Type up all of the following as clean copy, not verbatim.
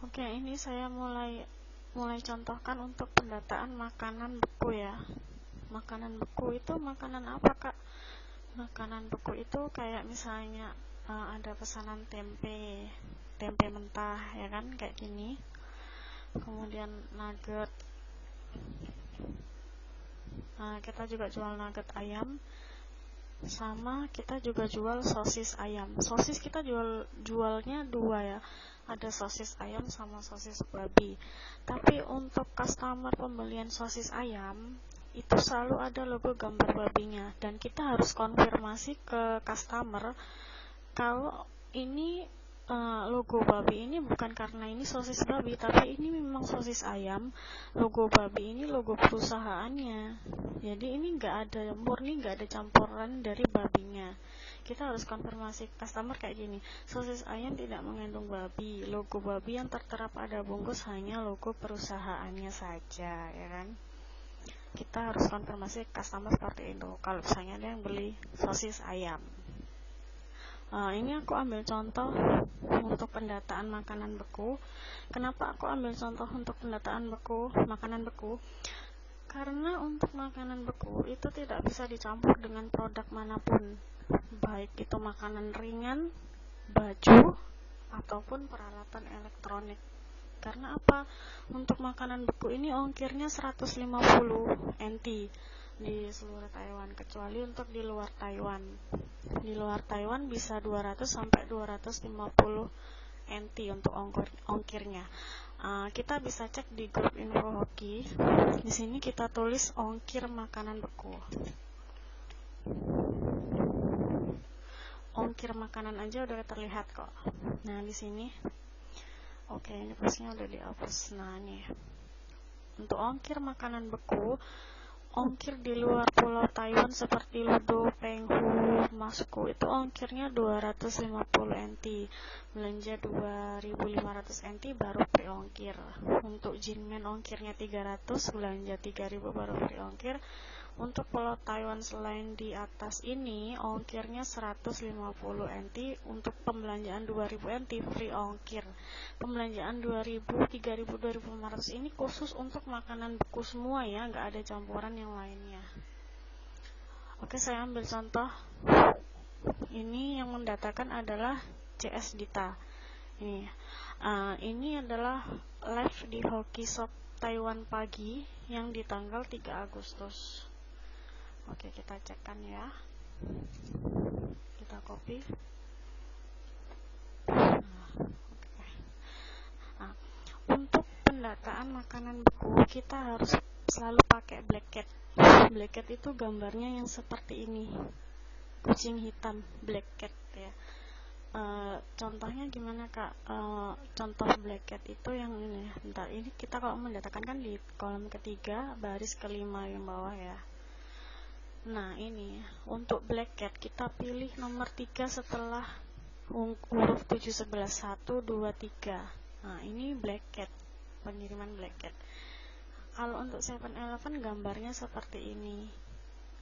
Oke, ini saya mulai contohkan untuk pendataan makanan beku ya. Makanan beku itu makanan apa, Kak? Makanan beku itu kayak misalnya ada pesanan tempe mentah ya kan, kayak gini. Kemudian nugget. Kita juga jual nugget ayam. Sama kita juga jual sosis ayam. Sosis kita jualnya dua ya. Ada sosis ayam sama sosis babi. Tapi untuk customer pembelian sosis ayam itu selalu ada logo gambar babinya, dan kita harus konfirmasi ke customer kalau ini logo babi ini bukan karena ini sosis babi, tapi ini memang sosis ayam. Logo babi ini logo perusahaannya, jadi ini nggak ada campuran dari babinya. Kita harus konfirmasi customer kayak gini, sosis ayam tidak mengandung babi, logo babi yang tertera pada bungkus hanya logo perusahaannya saja, ya kan. Kita harus konfirmasi customer seperti itu kalau misalnya ada yang beli sosis ayam. Ini aku ambil contoh untuk pendataan makanan beku. Kenapa aku ambil contoh untuk pendataan makanan beku? Karena untuk makanan beku itu tidak bisa dicampur dengan produk manapun, baik itu makanan ringan, baju, ataupun peralatan elektronik. Karena apa? Untuk makanan beku ini ongkirnya 150 NT di seluruh Taiwan, kecuali untuk di luar Taiwan. Di luar Taiwan bisa 200 sampai 250 NT untuk ongkirnya. Kita bisa cek di grup info hoki. Di sini kita tulis ongkir makanan beku. Ongkir makanan aja udah terlihat kok. Nah, di sini. Oke, ini posnya udah dihapus. Nah, nih. Untuk ongkir makanan beku, ongkir di luar pulau Taiwan seperti Ludo, Penghu, Masku itu ongkirnya 250 NT. Belanja 2.500 NT baru free ongkir. Untuk Jinmen ongkirnya 300, belanja 3.000 baru free ongkir. Untuk pulau Taiwan selain di atas ini ongkirnya 150 NT. Untuk pembelanjaan 2.000 NT free ongkir. Pembelanjaan 2.000, 3.000, 2.500 ini khusus untuk makanan beku semua ya, nggak ada campuran yang lainnya. Oke, saya ambil contoh. Ini yang mendatakan adalah CS Dita. Ini adalah live di Hoki Shop Taiwan pagi yang di tanggal 3 Agustus. Oke, kita cekkan ya. Kita copy. Untuk pendataan makanan beku kita harus selalu pakai black cat. Black cat itu gambarnya yang seperti ini, kucing hitam, black cat ya. Contohnya gimana, Kak? Contoh black cat itu yang ini. Bentar, ini kita kalau mendatakan kan di kolom ketiga baris kelima yang bawah ya. Nah, ini untuk black cat kita pilih nomor 3 setelah huruf 711 1 2 3. Nah, ini black cat, pengiriman black cat. Kalau untuk 7-Eleven gambarnya seperti ini.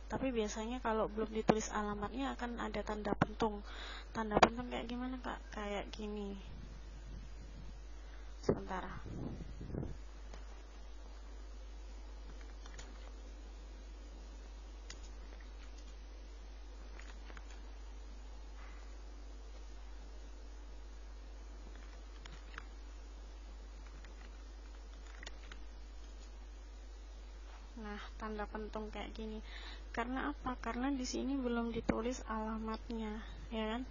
Tapi biasanya kalau belum ditulis alamatnya akan ada tanda pentung. Tanda pentung kayak gimana, Kak? Kayak gini. Sebentar. Nah, tanda pentung kayak gini. Karena apa? Karena di sini belum ditulis alamatnya, ya kan?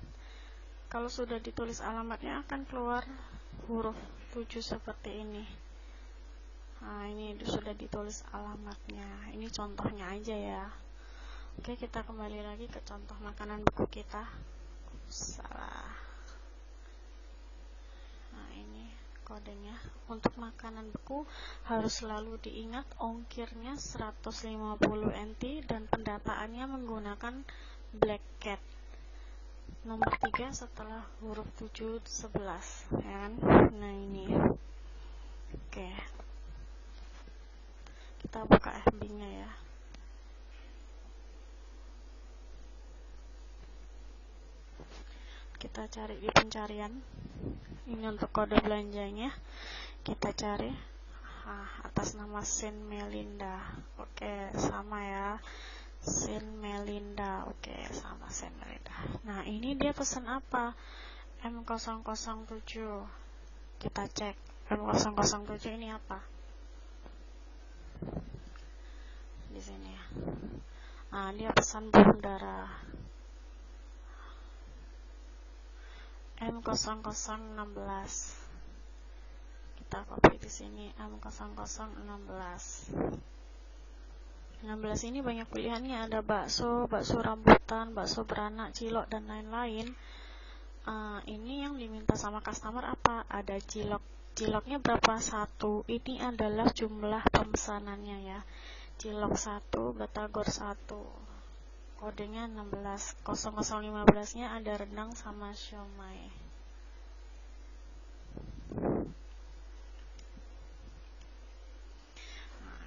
Kalau sudah ditulis alamatnya akan keluar huruf 7 seperti ini. Nah, ini sudah ditulis alamatnya. Ini contohnya aja ya. Oke, kita kembali lagi ke contoh makanan beku kita. Salah. Nah, ini kodenya. Untuk makanan beku harus selalu diingat ongkirnya 150 NT dan pendataannya menggunakan black cat. Nomor 3 setelah huruf 711 ya kan? Nah, ini. Oke. Kita buka FB-nya ya. Kita cari di pencarian. Ini untuk kode belanjanya kita cari atas nama Sin Melinda. Oke, sama ya, Sin Melinda. Oke, sama Sin Melinda. Nah, ini dia pesan apa? M007. Kita cek M007 ini apa di sini ya. Nah, dia pesan burung dara M0016. Kita copy di sini M0016. 16 ini banyak pilihannya, ada bakso rambutan, bakso beranak, cilok dan lain-lain. Ini yang diminta sama customer apa? Ada ciloknya berapa? 1. Ini adalah jumlah pemesanannya ya. Cilok 1, batagor 1. Kodenya 16. 0015 nya ada rendang sama siomay.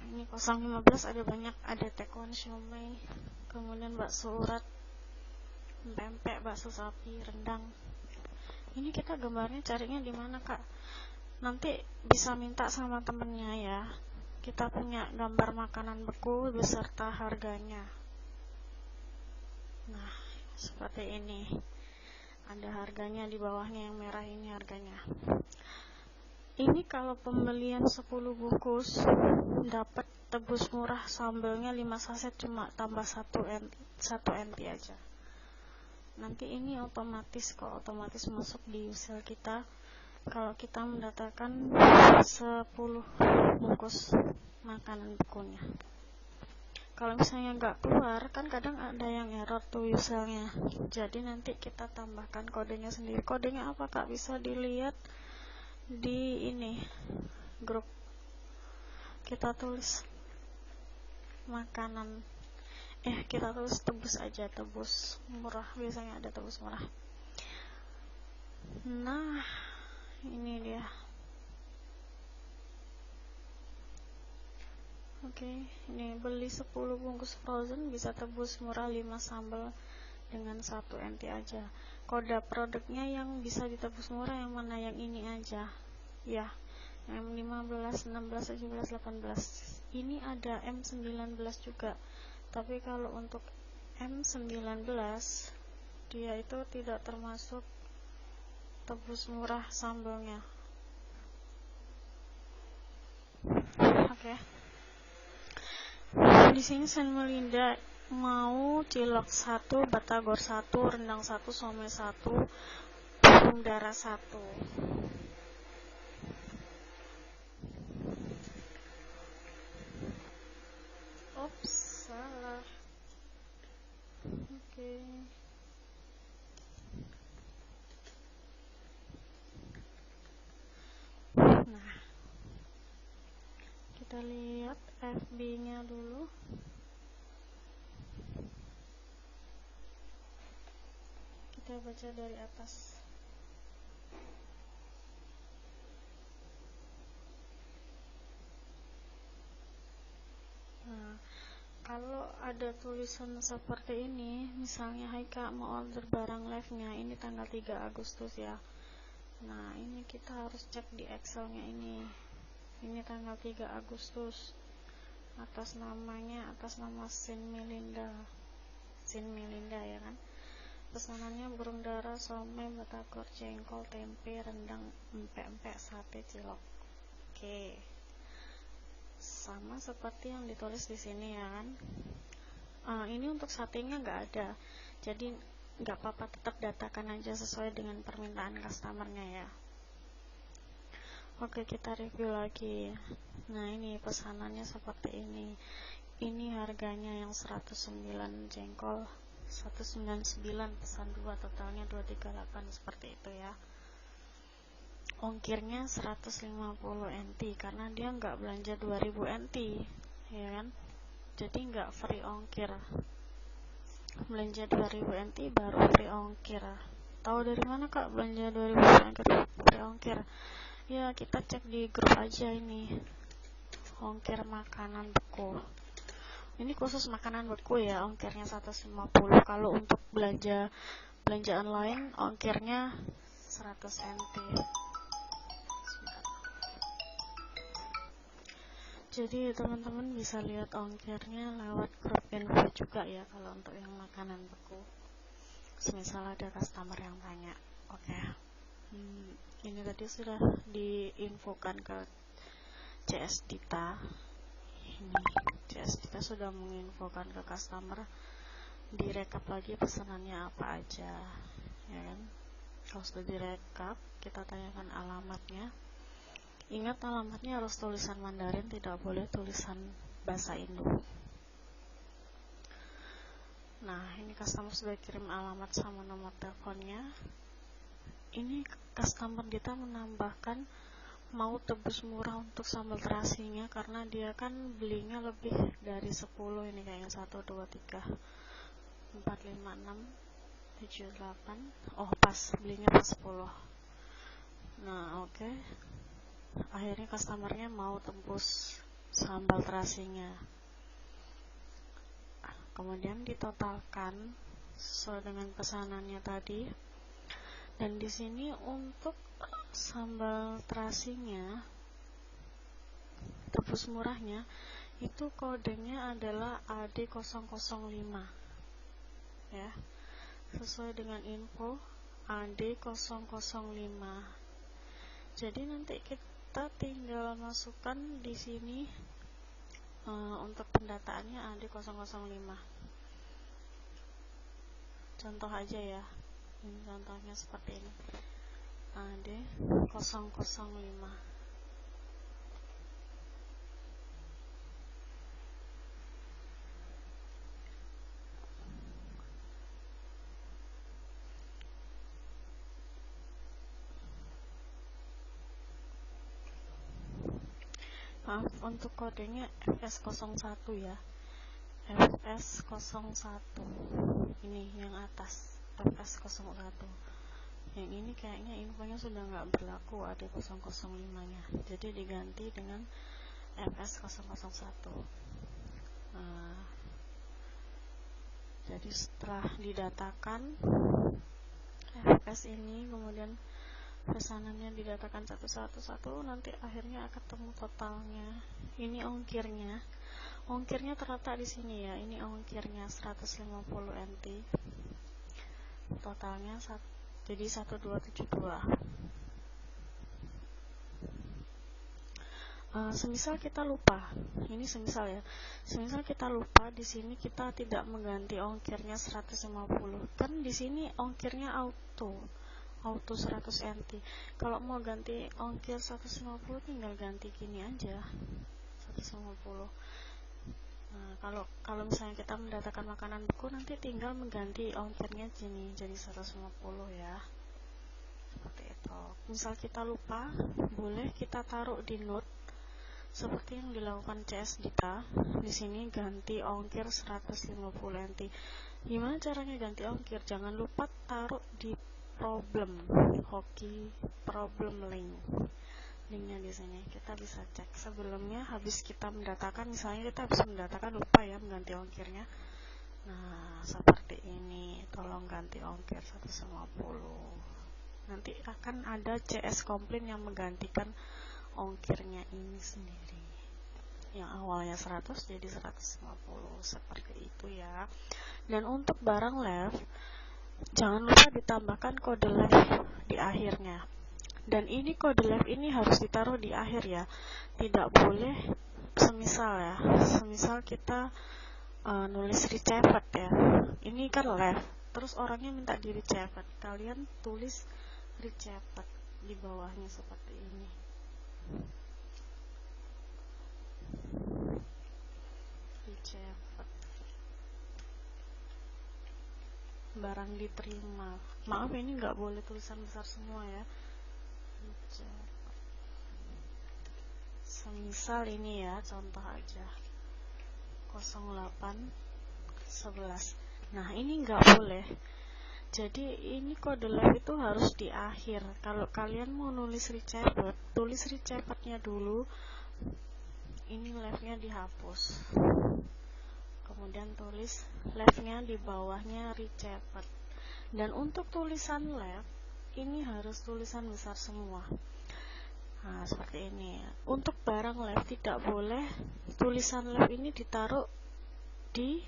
Ini 015 ada banyak, ada tekwan, siomay, kemudian bakso urat, pempek, bakso sapi, rendang. Ini kita gambarnya carinya di mana, Kak? Nanti bisa minta sama temennya ya. Kita punya gambar makanan beku beserta harganya. Nah, seperti ini. Ada harganya di bawahnya, yang merah ini harganya. Ini kalau pembelian 10 bungkus dapat tebus murah sambalnya 5 saset, cuma tambah 1 NT aja. Nanti ini otomatis masuk di usil kita kalau kita mendatangkan 10 bungkus makanan bekunya. Kalau misalnya nggak keluar, kan kadang ada yang error tuh usilnya. Jadi nanti kita tambahkan kodenya sendiri. Kodenya apa, Kak? Bisa dilihat di ini grup. Kita tulis makanan, kita tulis tebus aja, tebus murah, biasanya ada tebus murah. Nah, ini dia. Oke, ini beli 10 bungkus frozen bisa tebus murah 5 sambal dengan 1 NT aja. Kode produknya yang bisa ditebus murah yang mana? Yang ini aja ya, M15, 16, 17, 18. Ini ada M19 juga, tapi kalau untuk M19 dia itu tidak termasuk tebus murah sambalnya. Oke. Di sini Sin Melinda mau cilok 1, batagor 1, rendang 1, somai 1, burung dara 1. Ops, salah. Oke. Nah, kita lihat FB-nya dulu. Kita baca dari atas. Nah, kalau ada tulisan seperti ini, misalnya hai Kak, mau order barang live-nya, ini tanggal 3 Agustus ya. Nah, ini kita harus cek di Excel-nya ini. Ini tanggal 3 Agustus. Atas nama Sin Melinda. Sin Melinda ya kan. Pesanannya burung dara, somai, batagor, jengkol, tempe, rendang, empek-empek, sate, cilok. Oke. Sama seperti yang ditulis di sini ya kan. Ini untuk satenya nggak ada, jadi nggak apa-apa, tetap datakan aja sesuai dengan permintaan customernya ya. Oke, kita review lagi. Nah, ini pesanannya seperti ini. Ini harganya yang 109 jengkol, 199 pesan 2, totalnya 238 seperti itu ya. Ongkirnya 150 NT karena dia nggak belanja 2000 NT ya kan, jadi nggak free ongkir. Belanja 2000 NT baru free ongkir. Tahu dari mana, Kak, belanja 2000 NT free ongkir? Ya, kita cek di grup aja ini, ongkir makanan beku. Ini khusus makanan beku ya, ongkirnya 150. Kalau untuk belanjaan lain ongkirnya 100 NT. Jadi teman-teman bisa lihat ongkirnya lewat grup info juga ya kalau untuk yang makanan beku. Misal ada customer yang tanya, oke, ini tadi sudah diinfokan ke CS Dita. Ini CS Dita sudah menginfokan ke customer, direkap lagi pesanannya apa aja, ya kan? Kalau sudah direkap, kita tanyakan alamatnya. Ingat, alamatnya harus tulisan Mandarin, tidak boleh tulisan bahasa Indo. Nah, ini customer sudah kirim alamat sama nomor teleponnya. Ini customer kita menambahkan mau tebus murah untuk sambal terasinya karena dia kan belinya lebih dari 10. Ini kayaknya 1, 2, 3, 4, 5, 6, 7, 8. Oh, pas belinya pas 10. Nah, oke. Akhirnya customernya mau tebus sambal terasinya. Kemudian ditotalkan sesuai dengan pesanannya tadi. Dan di sini untuk sambal terasinya, tebus murahnya, itu kodenya adalah AD005. Ya. Sesuai dengan info AD005. Jadi nanti kita tinggal masukkan di sini untuk pendataannya AD005. Contoh aja ya. Ini contohnya seperti ini. AD005. Maaf, untuk kodenya FS01 ya. FS01. Ini yang atas, FS01. Yang ini kayaknya infonya sudah nggak berlaku AD005-nya. Jadi diganti dengan FS001. Jadi setelah didatakan FS ini, kemudian pesanannya didatakan satu-satu, nanti akhirnya akan ketemu totalnya. Ini ongkirnya. Ongkirnya terletak di sini ya. Ini ongkirnya 150 NT. Totalnya jadi 1272. Semisal kita lupa, ini semisal ya. Semisal kita lupa, di sini kita tidak mengganti ongkirnya 150. Kan di sini ongkirnya auto 100 NT. Kalau mau ganti ongkir 150 tinggal ganti gini aja, 150. Nah, kalau misalnya kita mendatangkan makanan beku, nanti tinggal mengganti ongkirnya gini jadi 150 ya. Seperti itu. Misal kita lupa, boleh kita taruh di note seperti yang dilakukan CS Dita. Di sini ganti ongkir 150 NT. Gimana caranya ganti ongkir? Jangan lupa taruh di problem hoki problem linknya di sini. Kita bisa cek sebelumnya habis kita mendatakan, misalnya kita habis mendatakan lupa ya mengganti ongkirnya. Nah, seperti ini, tolong ganti ongkir 150. Nanti akan ada CS komplain yang menggantikan ongkirnya ini sendiri. Yang awalnya 100 jadi 150, seperti itu ya. Dan untuk barang left, jangan lupa ditambahkan kode left di akhirnya. Dan ini kode left ini harus ditaruh di akhir ya. Tidak boleh semisal kita nulis rechevet ya. Ini kan left, terus orangnya minta di rechevet. Kalian tulis rechevet di bawahnya seperti ini. Rechevet. Barang diterima. Maaf, ini nggak boleh tulisan besar semua ya. Semisal ini ya, contoh aja 0811. Nah, ini nggak boleh. Jadi ini kode left itu harus di akhir. Kalau kalian mau nulis rechevet, tulis rechevetnya dulu. Ini leftnya dihapus. Kemudian tulis leftnya di bawahnya rechevet. Dan untuk tulisan left ini harus tulisan besar semua. Nah, seperti ini. Untuk barang live tidak boleh tulisan live ini ditaruh di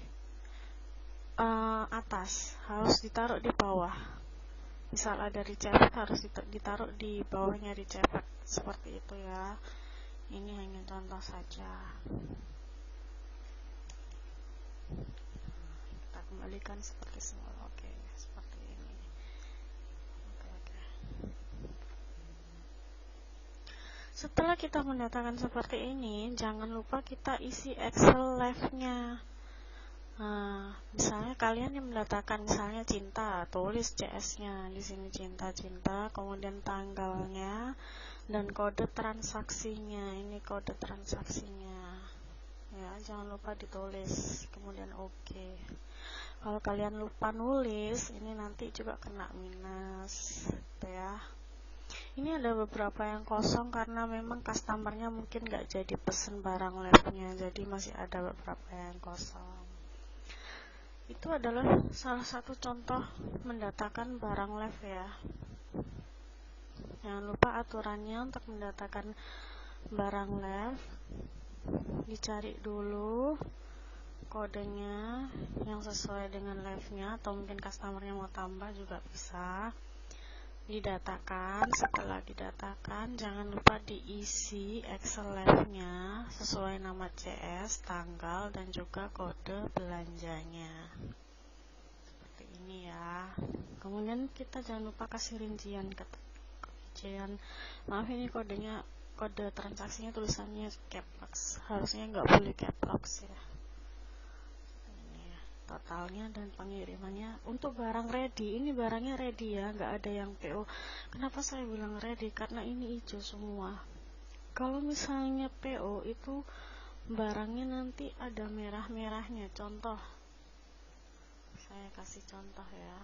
atas, harus ditaruh di bawah. Misal ada recepet harus ditaruh di bawahnya recepet, seperti itu ya. Ini hanya contoh saja. Kita kembalikan seperti semula. Oke, seperti ini. Oke. Setelah kita mendatangkan seperti ini, jangan lupa kita isi Excel live-nya. Nah, misalnya kalian yang mendatakan misalnya cinta, tulis CS-nya di sini cinta, kemudian tanggalnya dan kode transaksinya. Ini kode transaksinya. Ya, jangan lupa ditulis. Kemudian oke. Kalau kalian lupa nulis, ini nanti juga kena minus, gitu ya. Ini ada beberapa yang kosong karena memang customernya mungkin nggak jadi pesen barang live-nya, jadi masih ada beberapa yang kosong. Itu adalah salah satu contoh mendatakan barang live ya. Jangan lupa aturannya untuk mendatakan barang live, dicari dulu kodenya yang sesuai dengan live-nya, atau mungkin customernya mau tambah juga bisa. Didatakan, setelah didatakan jangan lupa diisi Excel live-nya sesuai nama CS, tanggal, dan juga kode belanjanya. Seperti ini ya. Kemudian kita jangan lupa kasih rincian. Maaf, ini kodenya, kode transaksinya tulisannya caps, harusnya nggak boleh caps ya. Totalnya dan pengirimannya. Untuk barang ready, ini barangnya ready ya, nggak ada yang PO. Kenapa saya bilang ready? Karena ini hijau semua. Kalau misalnya PO itu barangnya nanti ada merah-merahnya. Contoh, saya kasih contoh ya.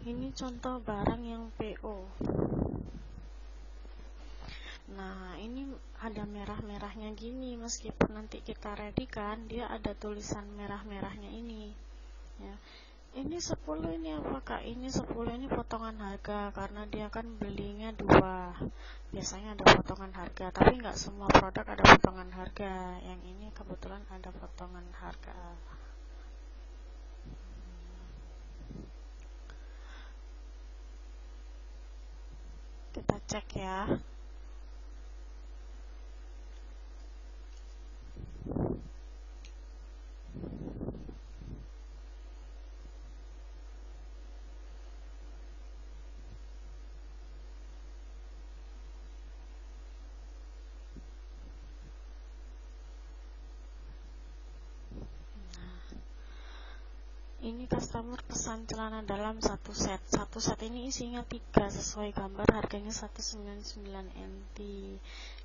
Ini contoh barang yang PO. Nah, ini ada merah-merahnya gini, meskipun nanti kita ready kan, dia ada tulisan merah-merahnya ini. Ya. Ini 10 ini apakah? Ini 10 ini potongan harga, karena dia kan belinya 2. Biasanya ada potongan harga, tapi nggak semua produk ada potongan harga. Yang ini kebetulan ada potongan harga. Kita cek ya. Ini customer pesan celana dalam satu set. Satu set ini isinya 3 sesuai gambar, harganya 199 NT.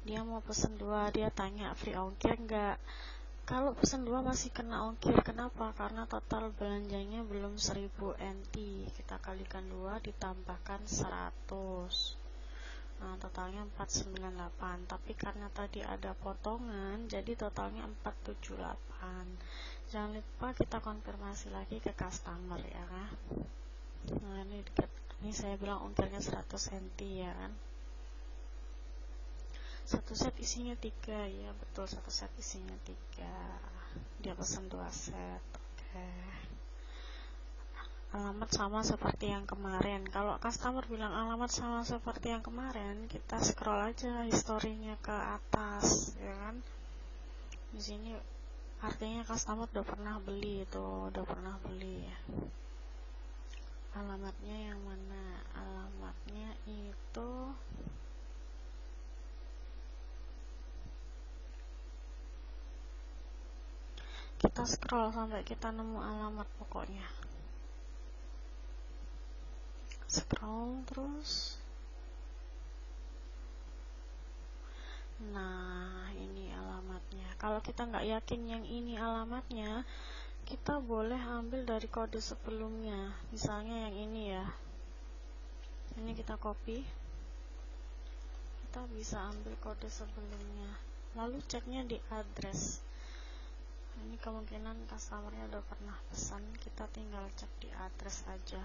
Dia mau pesen 2, dia tanya free ongkir enggak. Kalau pesen 2 masih kena ongkir. Kenapa? Karena total belanjanya belum 1000 NT. Kita kalikan 2 ditambahkan 100. Nah, totalnya 498. Tapi karena tadi ada potongan, jadi totalnya 478. Jangan lupa kita konfirmasi lagi ke customer ya. Nah, ini saya bilang ongkirnya 100 NT ya kan. Satu set isinya 3 ya, betul, satu set isinya 3. Dia pesan 2 set. Oke. Alamat sama seperti yang kemarin. Kalau customer bilang alamat sama seperti yang kemarin, kita scroll aja historinya ke atas ya kan. Di sini artinya customer udah pernah beli itu, udah pernah beli ya. Alamatnya yang mana? Alamatnya itu kita scroll sampai kita nemu alamat pokoknya. Scroll terus. Nah, Kalau kita nggak yakin yang ini alamatnya, kita boleh ambil dari kode sebelumnya. Misalnya yang ini ya, ini kita copy, kita bisa ambil kode sebelumnya, lalu ceknya di address. Ini kemungkinan customernya udah pernah pesan, kita tinggal cek di address aja.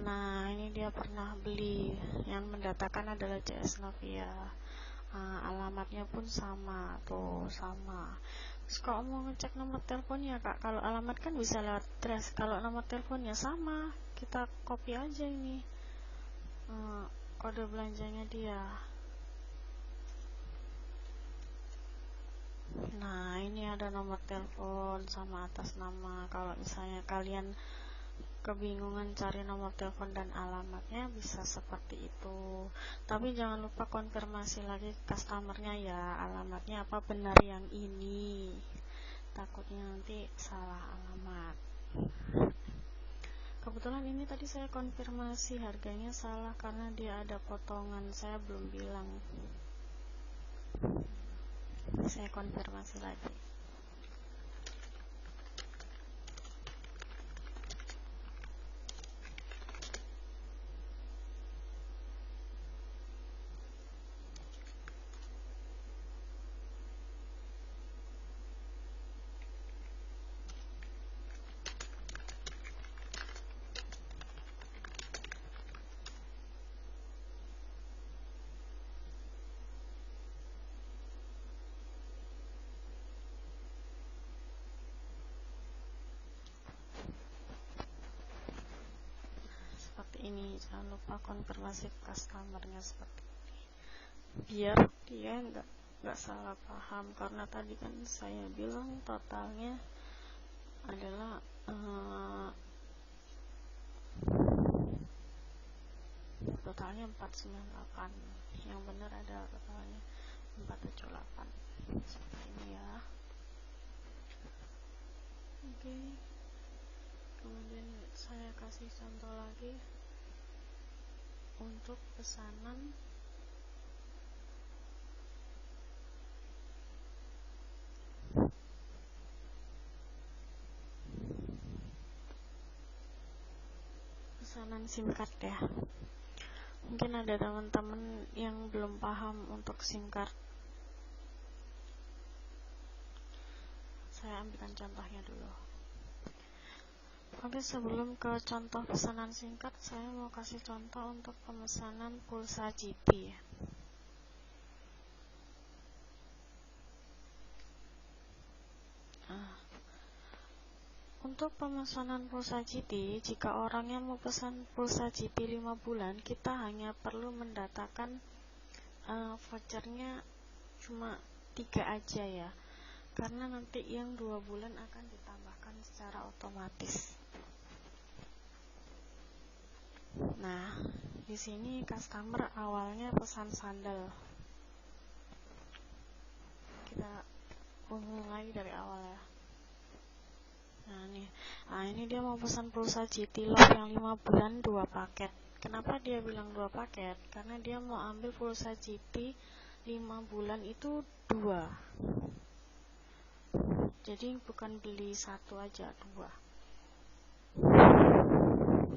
Nah, ini dia pernah beli, yang mendatakan adalah CS Novia. Alamatnya pun sama, tuh sama. Terus kalau mau ngecek nomor teleponnya kak, kalau alamat kan bisa lewat address, kalau nomor teleponnya sama, kita copy aja ini kode belanjanya dia. Nah, ini ada nomor telepon sama atas nama. Kalau misalnya kalian kebingungan cari nomor telepon dan alamatnya, bisa seperti itu. Tapi jangan lupa konfirmasi lagi ke customernya ya, alamatnya apa benar yang ini, takutnya nanti salah alamat. Kebetulan ini tadi saya konfirmasi harganya salah karena dia ada potongan, saya belum bilang. Saya konfirmasi lagi. Ini jangan lupa konfirmasi customernya seperti ini, biar dia nggak salah paham, karena tadi kan saya bilang totalnya adalah 498, yang benar ada totalnya 478 seperti ini ya. Oke. Kemudian saya kasih contoh lagi untuk pesanan SIM card ya. Mungkin ada teman-teman yang belum paham untuk SIM card. Saya ambilkan contohnya dulu. Oke, sebelum ke contoh pesanan SIM card, saya mau kasih contoh untuk pemesanan pulsa GT. Untuk pemesanan pulsa GT, jika orangnya mau pesan pulsa GT 5 bulan, kita hanya perlu mendatakan vouchernya cuma 3 aja ya, karena nanti yang 2 bulan akan ditambahkan secara otomatis. Nah, di sini customer awalnya pesan sandal. Kita mulai dari awal ya. Nah, ini dia mau pesan pulsa GT Love yang 5 bulan 2 paket. Kenapa dia bilang 2 paket? Karena dia mau ambil pulsa GT 5 bulan itu 2. Jadi bukan beli 1 aja, 2.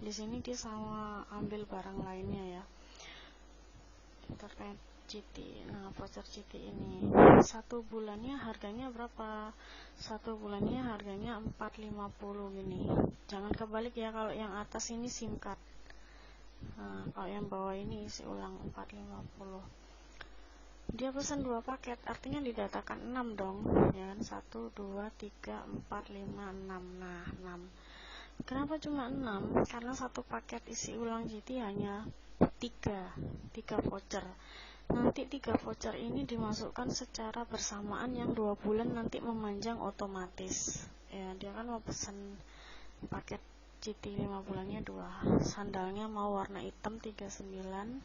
Di sini dia sama ambil barang lainnya ya, terkait GT. Nah, voucher GT ini 1 bulannya harganya berapa? 1 bulannya harganya 450 gini. Jangan kebalik ya, kalau yang atas ini SIM card. Nah, kalau yang bawah ini isi ulang 450. Dia pesan 2 paket, artinya didatakan 6 dong, ya kan? 1, 2, 3, 4, 5, 6. Nah, 6. Kenapa cuma 6? Karena 1 paket isi ulang GT hanya 3 voucher. Nanti 3 voucher ini dimasukkan secara bersamaan, yang 2 bulan nanti memanjang otomatis. Ya, dia kan mau pesan paket GT 5 bulannya 2. Sandalnya mau warna hitam 39,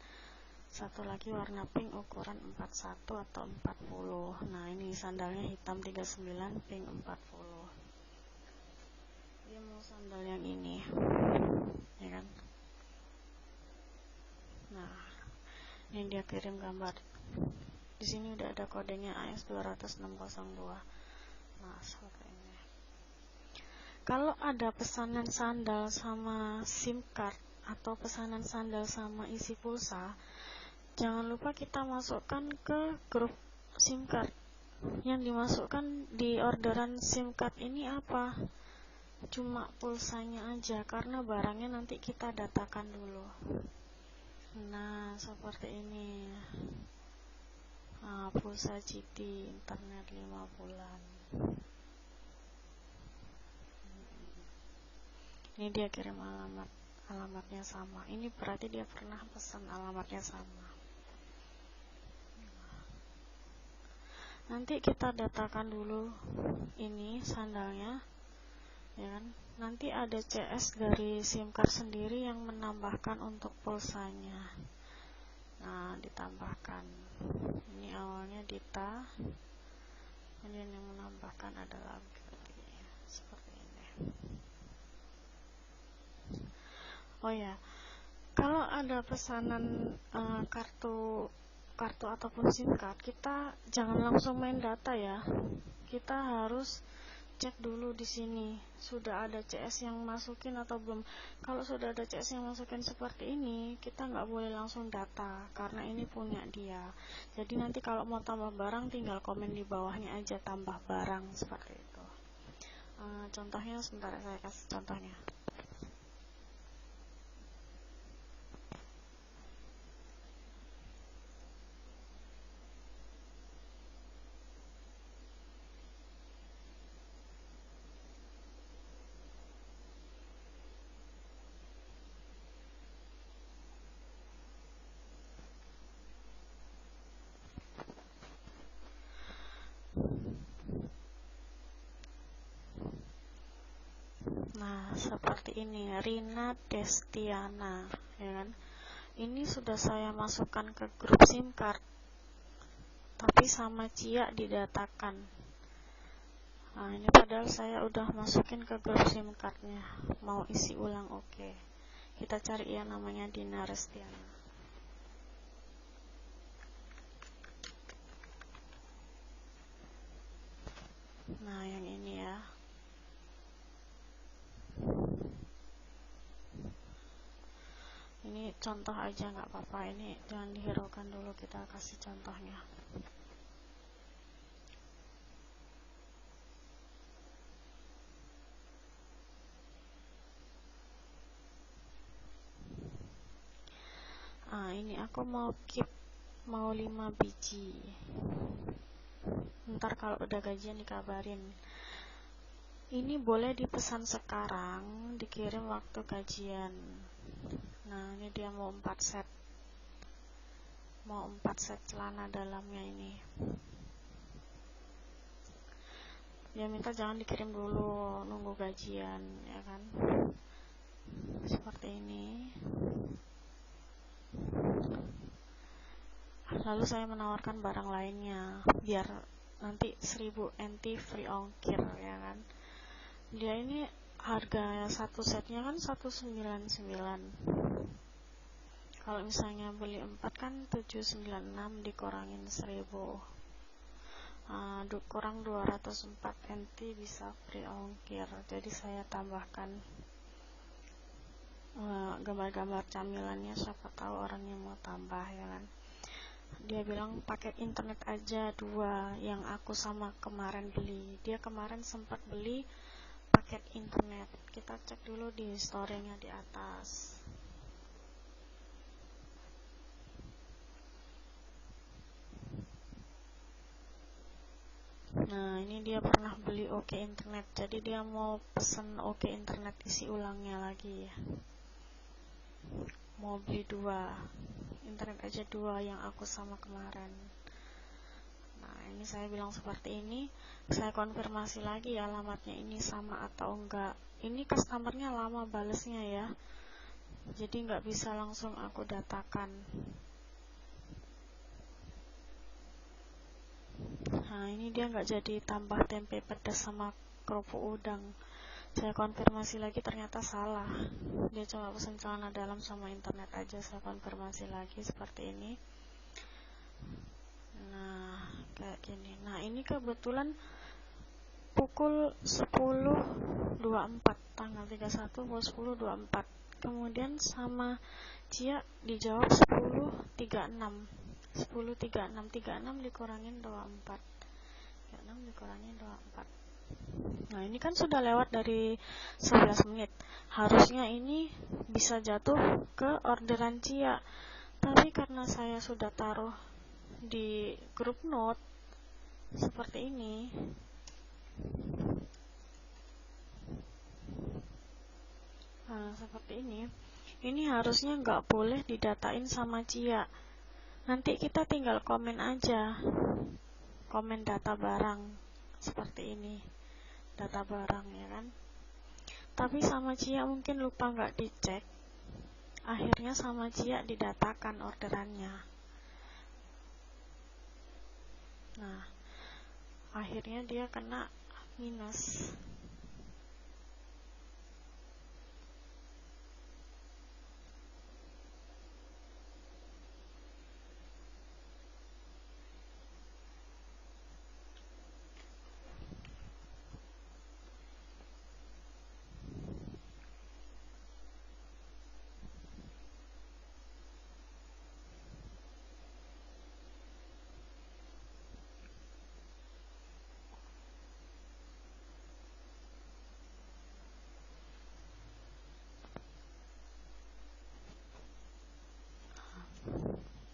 satu lagi warna pink ukuran 41 atau 40. Nah, ini sandalnya hitam 39, pink 40. Dia mau sandal yang ini, ya kan? Nah, Ini dia kirim gambar. Di sini udah ada kodenya AS20602. Nah, seperti ini. Kalau ada pesanan sandal sama SIM card atau pesanan sandal sama isi pulsa, jangan lupa kita masukkan ke grup SIM card. Yang dimasukkan di orderan SIM card ini apa? Cuma pulsanya aja, karena barangnya nanti kita datakan dulu. Nah, seperti ini. Nah, pulsa GT internet 5 bulan. Ini dia kirim alamatnya sama. Ini berarti dia pernah pesan alamatnya sama. Nanti kita datakan dulu ini sandalnya, ya kan? Nanti ada CS dari SIM card sendiri yang menambahkan untuk pulsanya. Nah, ditambahkan. Ini awalnya Dita. Kemudian yang menambahkan adalah seperti ini. Oh ya, kalau ada pesanan kartu ataupun SIM card, kita jangan langsung main data ya. Kita harus cek dulu di sini sudah ada CS yang masukin atau belum. Kalau sudah ada CS yang masukin seperti ini, kita nggak boleh langsung data karena ini punya dia. Jadi nanti kalau mau tambah barang, tinggal komen di bawahnya aja tambah barang seperti itu. Contohnya sebentar, saya kasih contohnya. Nah, seperti ini, Rina Destiana, ya kan? Ini sudah saya masukkan ke grup SIM card, tapi sama Cia didatakan. Nah, ini padahal saya udah masukin ke grup SIM cardnya, mau isi ulang. Oke. Kita cari ya, namanya Dina Restiana. Nah, yang ini ya. Ini contoh aja nggak apa-apa, ini jangan dihiraukan dulu, kita kasih contohnya. Ini aku mau keep, mau 5 biji. Ntar kalau udah gajian dikabarin. Ini boleh dipesan sekarang, dikirim waktu gajian. Nah, ini dia mau 4 set. Mau 4 set celana dalamnya ini. Dia minta jangan dikirim dulu, nunggu gajian, ya kan? Seperti ini. Lalu saya menawarkan barang lainnya, biar nanti 1000 NT free ongkir, ya kan? Dia ini harga satu setnya kan 199. Kalau misalnya beli 4 kan 796 dikurangin 1000, kurang 204 NT bisa free ongkir. Jadi saya tambahkan gambar-gambar camilannya, siapa tahu orang yang mau tambah, ya kan? Dia bilang paket internet aja 2 yang aku sama kemarin beli. Dia kemarin sempat beli paket internet. Kita cek dulu di story-nya di atas. Nah, ini dia pernah beli OK internet. Jadi dia mau pesen OK internet isi ulangnya lagi. Mau beli 2 internet aja 2 yang aku sama kemarin. Nah, ini saya bilang seperti ini. Saya konfirmasi lagi ya alamatnya ini sama atau enggak. Ini customernya lama balesnya ya, jadi nggak bisa langsung aku datakan. Nah, ini dia nggak jadi tambah tempe pedas sama kerupuk udang. Saya konfirmasi lagi, ternyata salah. Dia cuma pesan celana dalam sama internet aja. Saya konfirmasi lagi seperti ini. Nah, kayak gini. Nah, ini kebetulan pukul 10.24, tanggal 31 pukul 10.24. Kemudian sama Cia dijawab 10.36. 10.36 dikurangin 24. 36 dikurangin 24. Nah, ini kan sudah lewat dari 11 menit. Harusnya ini bisa jatuh ke orderan Cia. Tapi karena saya sudah taruh di grup note seperti ini, nah, seperti ini harusnya nggak boleh didatain sama Cia. Nanti kita tinggal komen aja, komen data barang seperti ini, data barang, ya kan. Tapi sama Cia mungkin lupa nggak dicek, akhirnya sama Cia didatakan orderannya. Nah, akhirnya dia kena minus.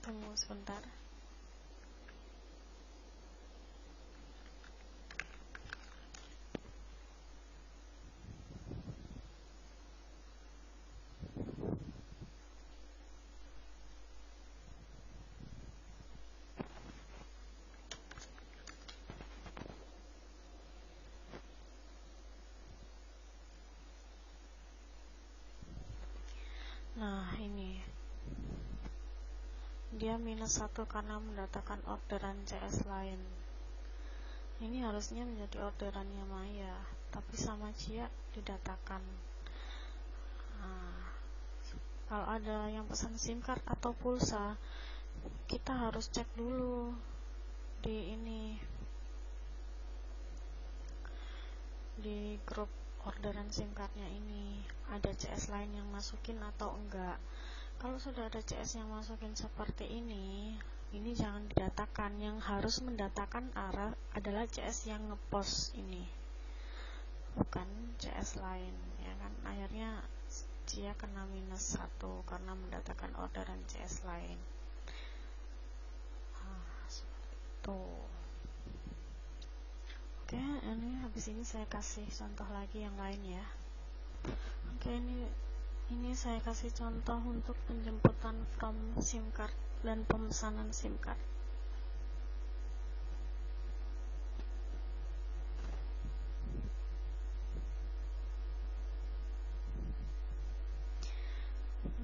Tunggu sebentar. Nah, ini dia minus 1 karena mendatakan orderan CS lain. Ini harusnya menjadi orderannya Maya, tapi sama Cia didatakan. Nah, kalau ada yang pesan SIM card atau pulsa, kita harus cek dulu di grup orderan SIM cardnya ini ada CS lain yang masukin atau enggak. Kalau sudah ada CS yang masukin seperti ini jangan didatakan. Yang harus mendatakan adalah CS yang ngepost ini, bukan CS lain, ya kan. Akhirnya Cia kena minus 1 karena mendatakan orderan CS lain. Seperti itu. Oke, ini habis ini saya kasih contoh lagi yang lain ya. Oke, ini saya kasih contoh untuk penjemputan from SIM card dan pemesanan SIM card.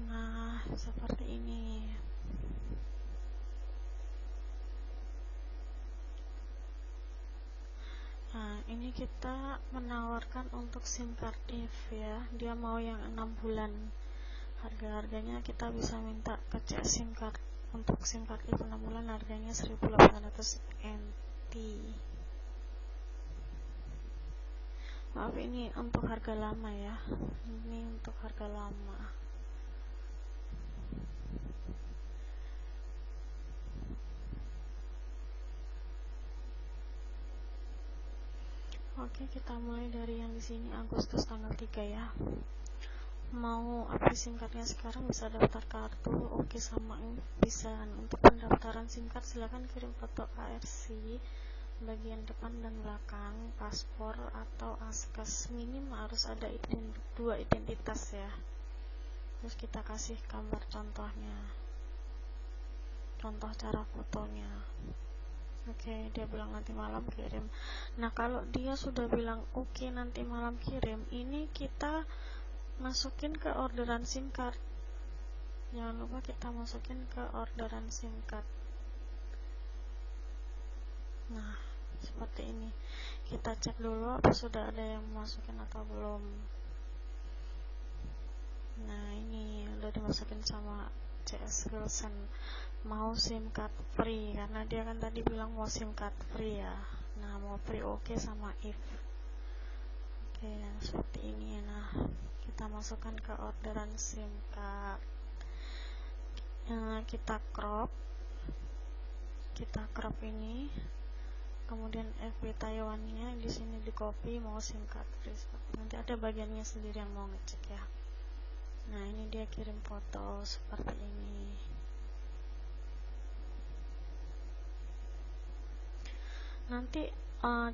Nah, seperti ini. Nah, ini kita menawarkan untuk SIM card if ya. Dia mau yang 6 bulan. Harganya kita bisa minta ke CS SIM card. Untuk SIM card if 6 bulan harganya 1.800 NT. Maaf, ini untuk harga lama ya. Ini untuk harga lama. Oke, kita mulai dari yang di sini, Agustus tanggal 3 ya. Mau update SIM cardnya sekarang bisa daftar kartu, oke, sama bisa. Untuk pendaftaran SIM card silakan kirim foto ARC bagian depan dan belakang, paspor atau askas, minim harus ada 2 identitas ya. Terus kita kasih gambar contohnya, contoh cara fotonya. Oke, dia bilang nanti malam kirim. Nah, kalau dia sudah bilang oke, nanti malam kirim, ini kita masukin ke orderan SIM card. Jangan lupa kita masukin ke orderan SIM card. Nah, seperti ini. Kita cek dulu apa sudah ada yang masukin atau belum. Nah, ini udah dimasukin sama CS Gulsen mau SIM card free, karena dia kan tadi bilang mau SIM card free ya. Nah, mau free oke sama if. Oke, yang seperti ini. Nah, kita masukkan ke orderan SIM card. Kita crop ini, kemudian FB Taiwannya di sini di copy, mau SIM card free. Nanti ada bagiannya sendiri yang mau ngecek ya. Nah, ini dia kirim foto seperti ini. Nanti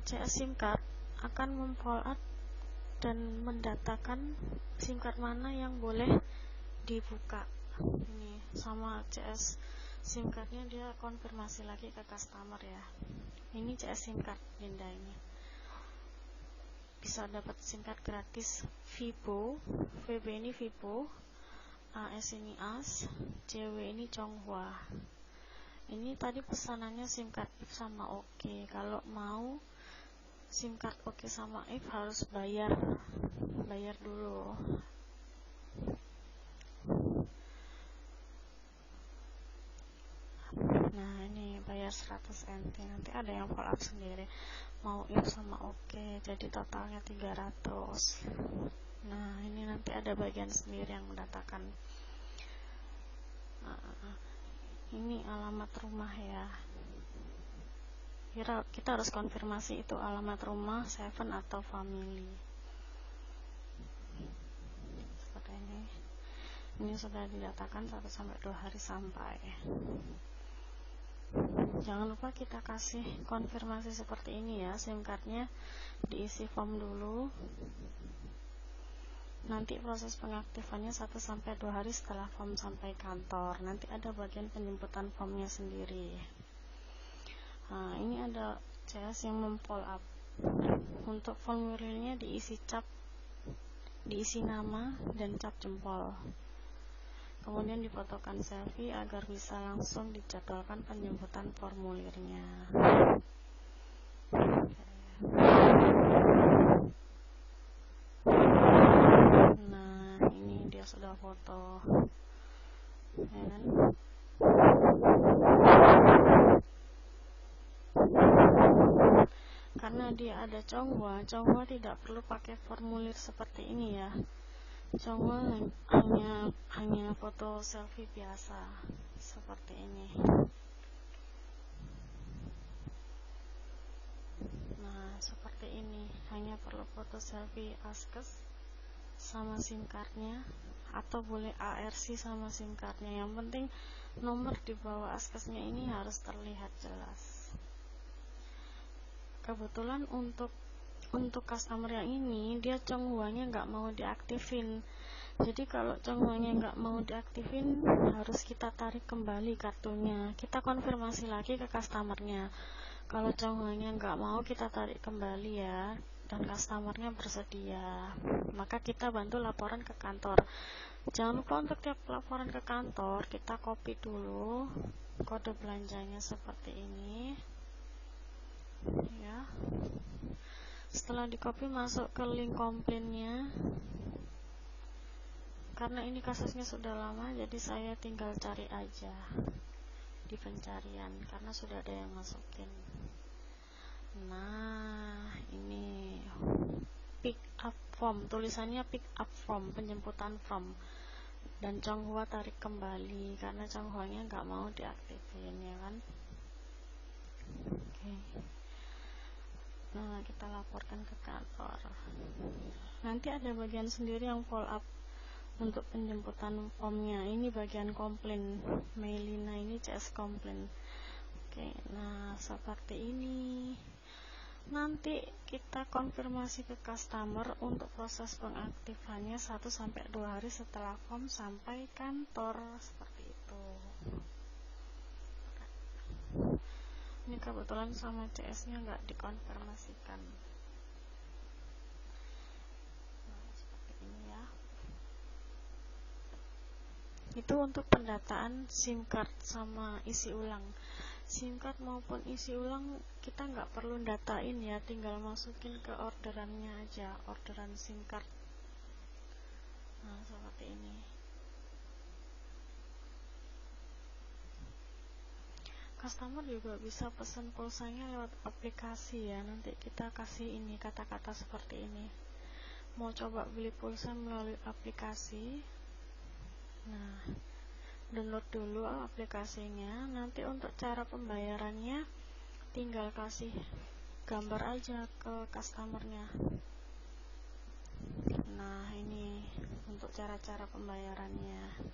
CS SIM card akan memfollow dan mendatakan SIM card mana yang boleh dibuka. Ini sama CS SIM cardnya dia konfirmasi lagi ke customer ya. Ini CS SIM card Dinda ini. Bisa dapat SIM card gratis Vivo, VB ini Vivo, AS ini AS, CW ini Chonghua. Ini tadi pesanannya SIM card if sama oke. Kalau mau SIM card oke sama if harus bayar dulu. Nah, ini bayar 100 NT. Nanti ada yang follow up sendiri. Mau if sama oke, jadi totalnya 300. Nah, ini nanti ada bagian sendiri yang mendatakan. Ini alamat rumah ya. Kita harus konfirmasi itu alamat rumah, Seven atau family. Seperti ini. Ini sudah didatakan 1-2 hari sampai. Jangan lupa kita kasih konfirmasi seperti ini ya. SIM cardnya diisi form dulu. Nanti proses pengaktifannya 1-2 hari setelah form sampai kantor. Nanti ada bagian penjemputan formnya sendiri. Nah, ini ada CS yang memfollow up. Untuk formulirnya diisi cap, diisi nama dan cap jempol. Kemudian difotokan selfie agar bisa langsung dijadwalkan penjemputan formulirnya. Nah, ini dia sudah foto. Ya kan? Karena dia ada Chonghua tidak perlu pakai formulir seperti ini ya. Chonghua hanya foto selfie biasa seperti ini. Nah, seperti ini, hanya perlu foto selfie askes sama SIM cardnya, atau boleh ARC sama SIM cardnya. Yang penting nomor di bawah askesnya ini harus terlihat jelas. Kebetulan untuk customer yang ini dia Chonghuanya nggak mau diaktifin. Jadi kalau Chonghuanya nggak mau diaktifin, harus kita tarik kembali kartunya. Kita konfirmasi lagi ke customernya. Kalau Chonghuanya nggak mau, kita tarik kembali ya, dan customernya bersedia, maka kita bantu laporan ke kantor. Jangan lupa untuk tiap laporan ke kantor kita copy dulu kode belanjanya seperti ini ya. Setelah di copy, masuk ke link komplainnya. Karena ini kasusnya sudah lama, jadi saya tinggal cari aja di pencarian karena sudah ada yang masukin. Nah, ini pick up form, tulisannya pick up form, penjemputan form, dan Chonghua tarik kembali karena Chonghuanya nggak mau diaktifin ya kan. Oke. Nah, kita laporkan ke kantor. Nanti ada bagian sendiri yang follow up untuk penjemputan formnya. Ini bagian komplain, Melina ini CS komplain. Oke, nah seperti ini. Nanti kita konfirmasi ke customer untuk proses pengaktifannya 1-2 hari setelah form sampai kantor, seperti itu. Ini kebetulan sama CS-nya nggak dikonfirmasikan. Nah, seperti ini ya. Itu untuk pendataan SIM card sama isi ulang. SIM card maupun isi ulang kita nggak perlu datain ya, tinggal masukin ke orderannya aja, orderan SIM card. Nah, seperti ini. customer juga bisa pesan pulsanya lewat aplikasi ya. Nanti kita kasih ini kata-kata seperti ini. Mau coba beli pulsa melalui aplikasi. Nah, download dulu aplikasinya. Nanti untuk cara pembayarannya tinggal kasih gambar aja ke customernya. Nah, ini untuk cara-cara pembayarannya.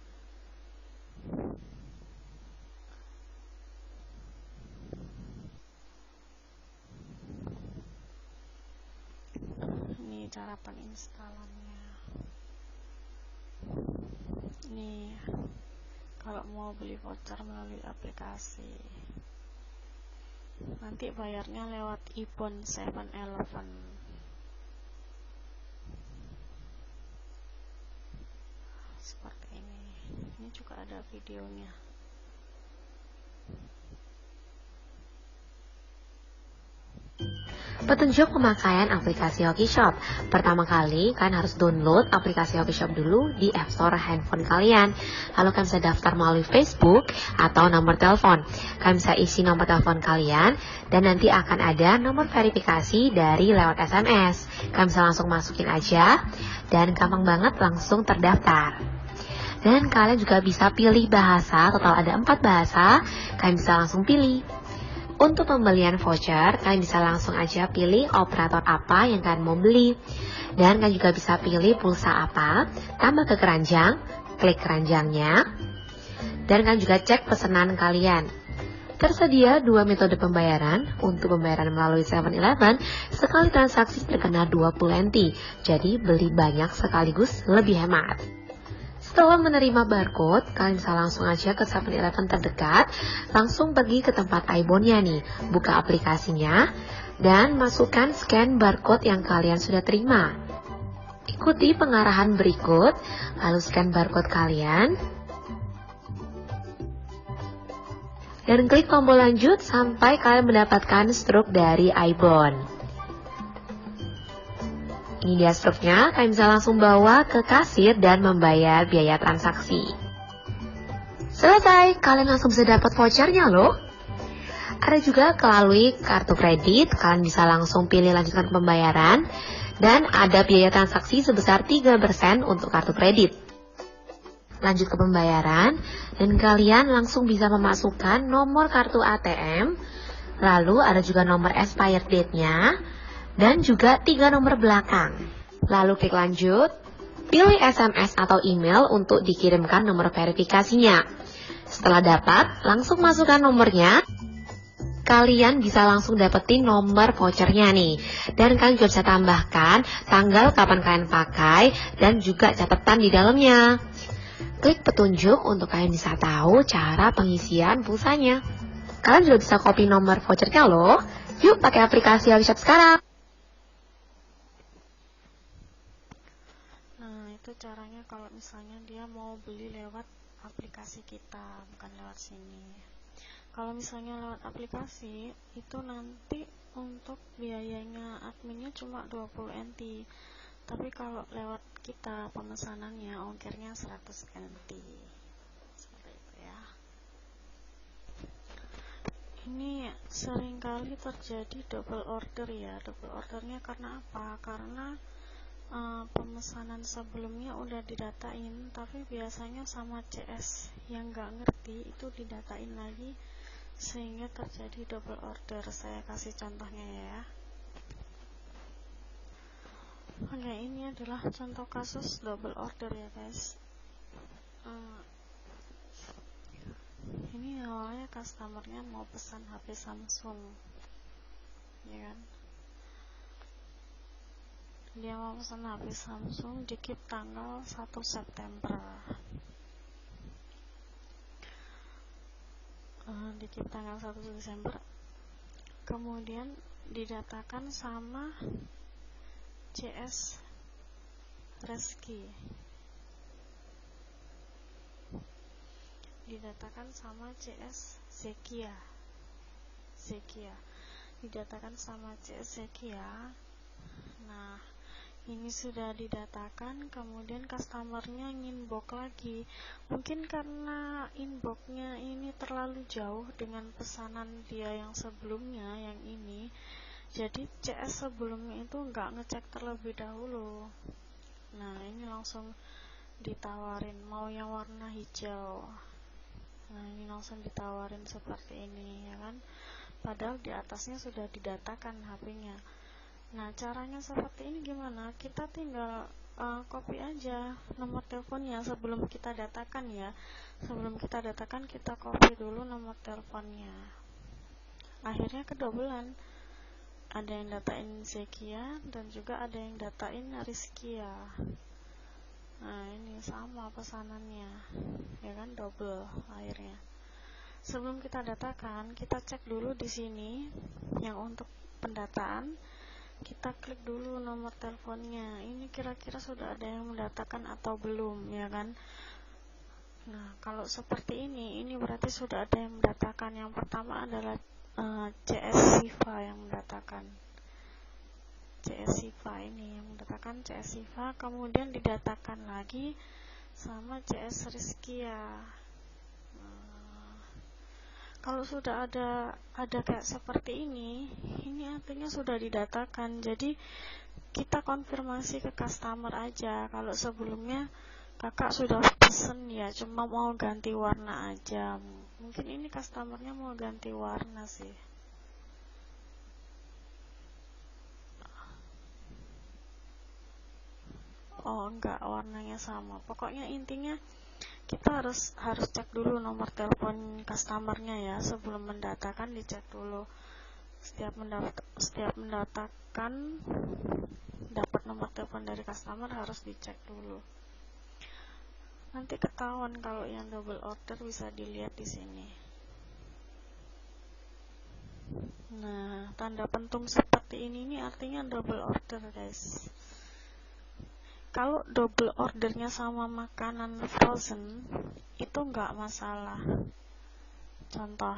Ini cara peninstalannya. Nih, kalau mau beli voucher melalui aplikasi, nanti bayarnya lewat Ibon 7-Eleven. Seperti ini. Ini juga ada videonya. Petunjuk pemakaian aplikasi Hoki-Shop. Pertama kali, kalian harus download aplikasi Hoki-Shop dulu di App Store handphone kalian. Lalu kalian bisa daftar melalui Facebook atau nomor telepon. Kalian bisa isi nomor telepon kalian dan nanti akan ada nomor verifikasi dari lewat SMS. Kalian bisa langsung masukin aja dan gampang banget langsung terdaftar. Dan kalian juga bisa pilih bahasa, total ada 4 bahasa, kalian bisa langsung pilih. Untuk pembelian voucher, kalian bisa langsung aja pilih operator apa yang kalian mau beli. Dan kalian juga bisa pilih pulsa apa, tambah ke keranjang, klik keranjangnya. Dan kalian juga cek pesanan kalian. Tersedia 2 metode pembayaran. Untuk pembayaran melalui 7-Eleven, sekali transaksi terkena 20 NT. Jadi beli banyak sekaligus lebih hemat. Setelah menerima barcode, kalian bisa langsung aja ke 7-Eleven terdekat, langsung pergi ke tempat Ibon-nya nih, buka aplikasinya, dan masukkan scan barcode yang kalian sudah terima. Ikuti pengarahan berikut, lalu scan barcode kalian, dan klik tombol lanjut sampai kalian mendapatkan struk dari Ibon. Ini dia struknya, kalian bisa langsung bawa ke kasir dan membayar biaya transaksi. Selesai, kalian langsung bisa dapat vouchernya loh. Ada juga melalui kartu kredit, kalian bisa langsung pilih lanjutkan pembayaran. Dan ada biaya transaksi sebesar 3% untuk kartu kredit. Lanjut ke pembayaran, dan kalian langsung bisa memasukkan nomor kartu ATM. Lalu ada juga nomor expired date-nya. Dan juga 3 nomor belakang. Lalu klik lanjut, pilih SMS atau email untuk dikirimkan nomor verifikasinya. Setelah dapat, langsung masukkan nomornya. Kalian bisa langsung dapetin nomor vouchernya nih. Dan kalian juga bisa tambahkan tanggal kapan kalian pakai dan juga catatan di dalamnya. Klik petunjuk untuk kalian bisa tahu cara pengisian pulsanya. Kalian juga bisa copy nomor vouchernya loh. Yuk pakai aplikasi Hoki-Shop sekarang. Itu caranya kalau misalnya dia mau beli lewat aplikasi kita, bukan lewat sini. Kalau misalnya lewat aplikasi, itu nanti untuk biayanya adminnya cuma 20 NT. Tapi kalau lewat kita pemesanannya ongkirnya 100 NT. Seperti itu ya. Ini seringkali terjadi double order ya. Double ordernya karena apa? Karena pemesanan sebelumnya udah didatain, tapi biasanya sama CS yang nggak ngerti itu didatain lagi sehingga terjadi double order. Saya kasih contohnya ya. Oke, ini adalah contoh kasus double order ya guys. Ini awalnya customernya mau pesan HP Samsung, ya kan? Dia mau pesan HP Samsung dikip tanggal 1 September. Dikip tanggal 1 Desember. Kemudian didatakan sama CS Reski. Didatakan sama CS Zekia. Didatakan sama CS Zekia. Nah, ini sudah didatakan, kemudian customernya nginbox lagi. Mungkin karena inboxnya ini terlalu jauh dengan pesanan dia yang sebelumnya, yang ini, jadi CS sebelumnya itu nggak ngecek terlebih dahulu. Nah, ini langsung ditawarin mau yang warna hijau. Nah, ini langsung ditawarin seperti ini, ya kan, padahal di atasnya sudah didatakan HP-nya. Nah, caranya seperti ini gimana? Kita tinggal copy aja nomor teleponnya sebelum kita datakan ya. Sebelum kita datakan, kita copy dulu nomor teleponnya. Akhirnya kedobelan. Ada yang datain Zekia dan juga ada yang datain Rizkia. Nah, ini sama pesanannya, ya kan, double akhirnya. Sebelum kita datakan, kita cek dulu di sini yang untuk pendataan. Kita klik dulu nomor teleponnya. Ini kira-kira sudah ada yang mendatakan atau belum, ya kan? Nah, kalau seperti ini berarti sudah ada yang mendatakan. Yang pertama adalah CS Siva yang mendatakan. CS Siva ini yang mendatakan CS Siva, kemudian didatakan lagi sama CS Rizkia. Kalau sudah ada kayak seperti ini artinya sudah didatakan. Jadi kita konfirmasi ke customer aja. Kalau sebelumnya kakak sudah pesen ya, cuma mau ganti warna aja. Mungkin ini customernya mau ganti warna sih. Oh enggak, warnanya sama. Pokoknya intinya kita harus cek dulu nomor telepon customernya ya. Sebelum mendatakan dicek dulu. Setiap mendatakan dapat nomor telepon dari customer harus dicek dulu. Nanti ketahuan kalau yang double order, bisa dilihat di sini. Nah, tanda pentung seperti ini artinya double order, guys. Kalau double ordernya sama makanan frozen, itu nggak masalah. Contoh.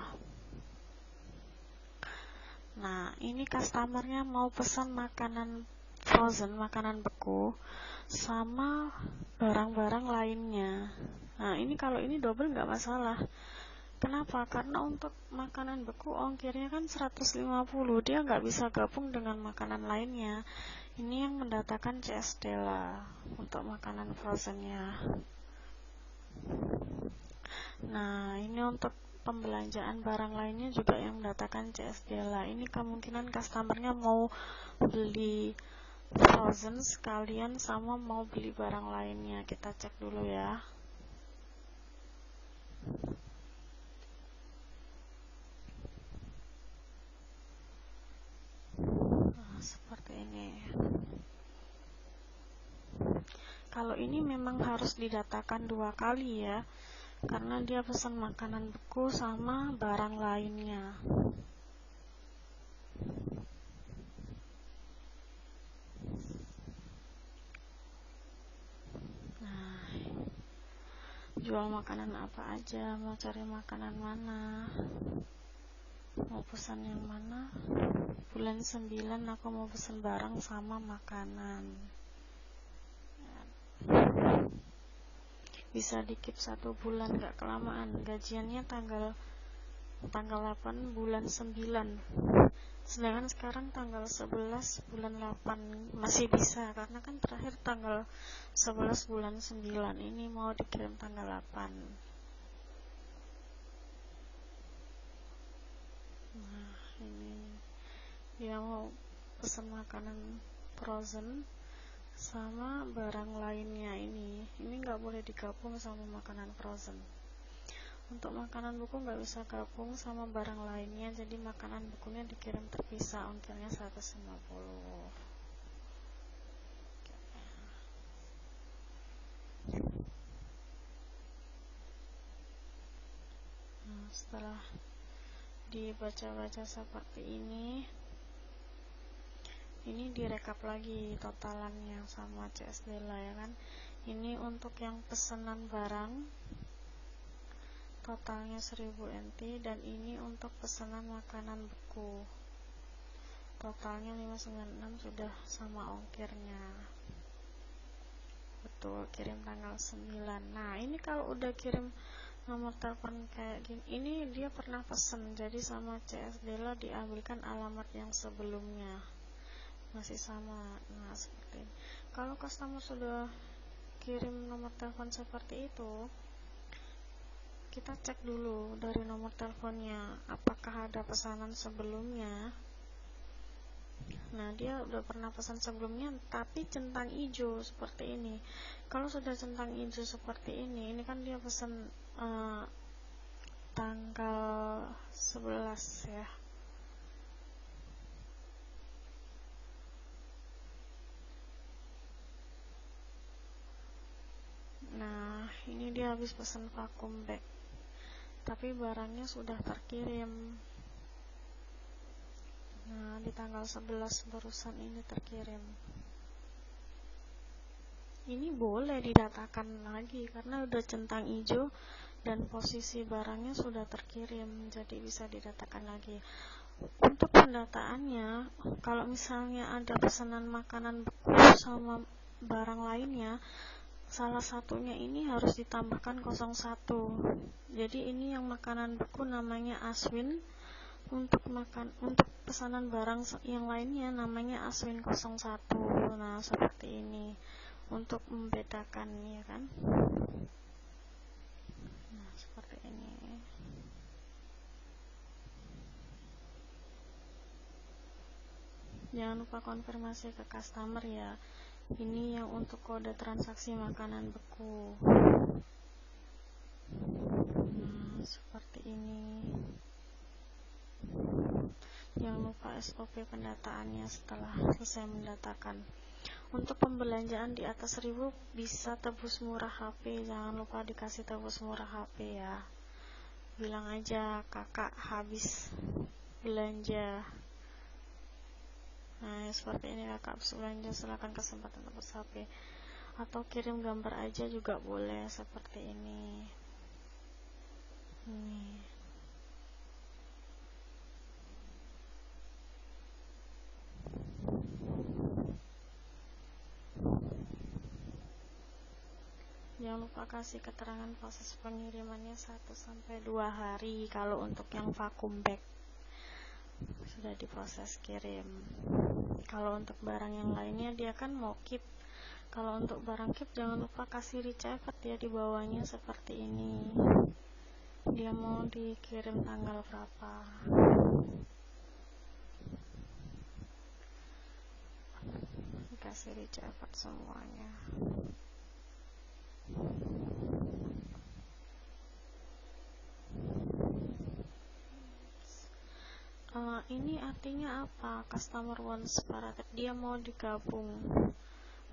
Nah, ini customernya mau pesan makanan frozen, makanan beku, sama barang-barang lainnya. Nah, ini kalau ini double nggak masalah. Kenapa? Karena untuk makanan beku ongkirnya kan 150, dia nggak bisa gabung dengan makanan lainnya. Ini yang mendatakan CS Della untuk makanan frozennya. Nah, ini untuk pembelanjaan barang lainnya juga yang mendatakan CS Della. Ini kemungkinan customernya mau beli frozen sekalian sama mau beli barang lainnya. Kita cek dulu ya. Nah, seperti ini. Kalau ini memang harus didatakan 2 kali ya, karena dia pesan makanan beku sama barang lainnya. Nah, jual makanan apa aja, mau cari makanan mana, mau pesan yang mana. Bulan 9 aku mau pesan barang sama makanan. Bisa di keep 1 bulan, gak kelamaan. Gajiannya tanggal 8 bulan 9, sedangkan sekarang tanggal 11 bulan 8. Masih bisa, karena kan terakhir tanggal 11 bulan 9. Ini mau dikirim tanggal 8. Nah, ini dia mau pesan makanan frozen sama barang lainnya. Ini nggak boleh digabung sama makanan frozen. Untuk makanan beku nggak bisa gabung sama barang lainnya, jadi makanan bekunya dikirim terpisah, ongkirnya 150. Nah, setelah dibaca-baca seperti ini direkap lagi totalannya sama CS Della, ya kan. Ini untuk yang pesanan barang totalnya 1000 NT, dan ini untuk pesanan makanan beku totalnya 596, sudah sama ongkirnya. tuh kirim tanggal 9. Nah ini kalau udah kirim nomor telepon kayak gini, ini dia pernah pesen, jadi sama CS Dela diambilkan alamat yang sebelumnya masih sama. Nah seperti ini. Kalau customer sudah kirim nomor telepon seperti itu, kita cek dulu dari nomor teleponnya apakah ada pesanan sebelumnya. Nah dia udah pernah pesan sebelumnya tapi centang hijau seperti ini. Kalau sudah centang hijau seperti ini kan dia pesan tanggal 11 ya. Nah ini dia habis pesan vacuum bag tapi barangnya sudah terkirim. Nah di tanggal 11 barusan ini terkirim. Ini boleh didatakan lagi karena udah centang hijau dan posisi barangnya sudah terkirim, jadi bisa didatakan lagi. Untuk pendataannya, kalau misalnya ada pesanan makanan beku sama barang lainnya, salah satunya ini harus ditambahkan 01. Jadi ini yang makanan beku namanya Aswin, untuk pesanan barang yang lainnya namanya Aswin 01. Nah seperti ini untuk membedakannya kan. Nah seperti ini. Jangan lupa konfirmasi ke customer ya. Ini yang untuk kode transaksi makanan beku. Nah seperti ini. Jangan lupa SOP pendataannya setelah selesai mendatakan. Untuk pembelanjaan di atas 1000 bisa tebus murah HP. Jangan lupa dikasih tebus murah HP ya. Bilang aja kakak habis belanja. Nah seperti ini, kakak habis belanja, silakan kesempatan tebus HP. Atau kirim gambar aja juga boleh seperti ini. Jangan lupa kasih keterangan proses pengirimannya 1-2 hari kalau untuk yang vacuum bag sudah diproses kirim. Kalau untuk barang yang lainnya dia kan mau keep. Kalau untuk barang keep jangan lupa kasih receipt ya di bawahnya seperti ini. Dia mau dikirim tanggal berapa. Dikasih receipt semuanya. Ini artinya apa? Customer wants separated, dia mau digabung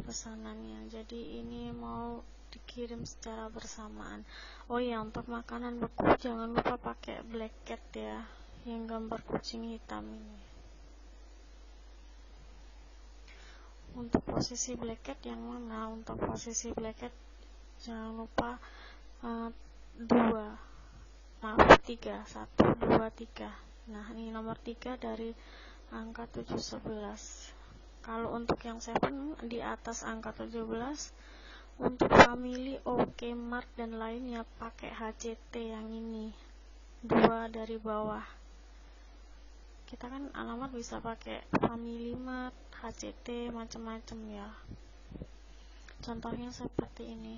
pesanannya, jadi ini mau dikirim secara bersamaan. Oh ya, untuk makanan beku jangan lupa pakai black cat ya, yang gambar kucing hitam ini. Untuk posisi black cat yang mana? Untuk posisi black cat jangan lupa 3 1, 2, 3. Nah ini nomor 3 dari angka 711. Kalau untuk yang 7 di atas angka 17. Untuk family, OK Mart dan lainnya pakai HCT yang ini 2 dari bawah. Kita kan alamat bisa pakai Family Mart, HCT, macam-macam ya. Contohnya seperti ini.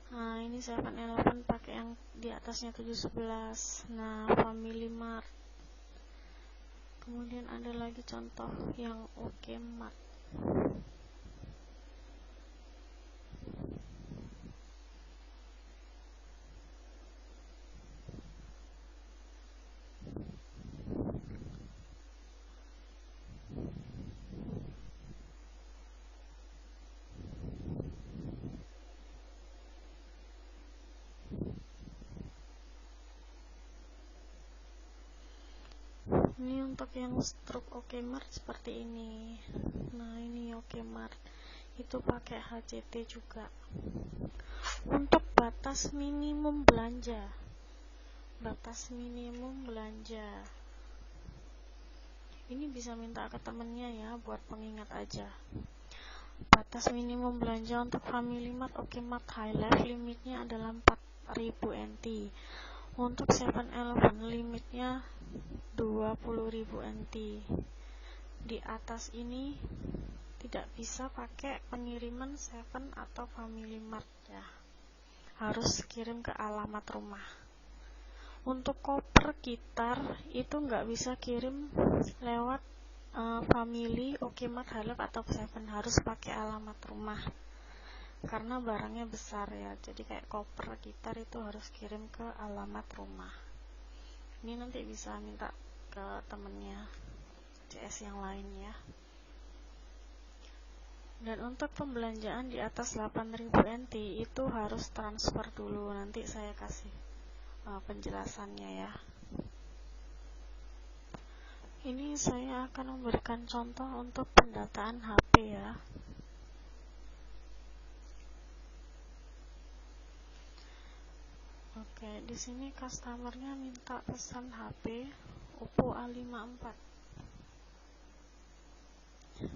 Nah ini 7-Eleven pakai yang di atasnya 711. Nah Family Mart. Kemudian ada lagi contoh yang OK Mart. Ini untuk yang struk OK Mart seperti ini. Nah ini OK Mart itu pakai HCT juga. Untuk batas minimum belanja, ini bisa minta ke temennya ya buat pengingat aja. Batas minimum belanja untuk Family Mart Oke Mart High Life limitnya adalah 4.000 NT. Untuk 7-Eleven limitnya 20.000 NT. Di atas ini tidak bisa pakai pengiriman 7 atau Family Mart ya. Harus kirim ke alamat rumah. Untuk koper gitar itu nggak bisa kirim lewat Family Oke Mart High Life atau 7, harus pakai alamat rumah. Karena barangnya besar ya. Jadi kayak koper gitar itu harus kirim ke alamat rumah. Ini nanti bisa minta ke temennya CS yang lain ya. Dan untuk pembelanjaan di atas 8.000 NT itu harus transfer dulu. Nanti saya kasih penjelasannya ya. Ini saya akan memberikan contoh untuk pendataan HP ya. Oke, di sini customernya minta pesan HP Oppo A54.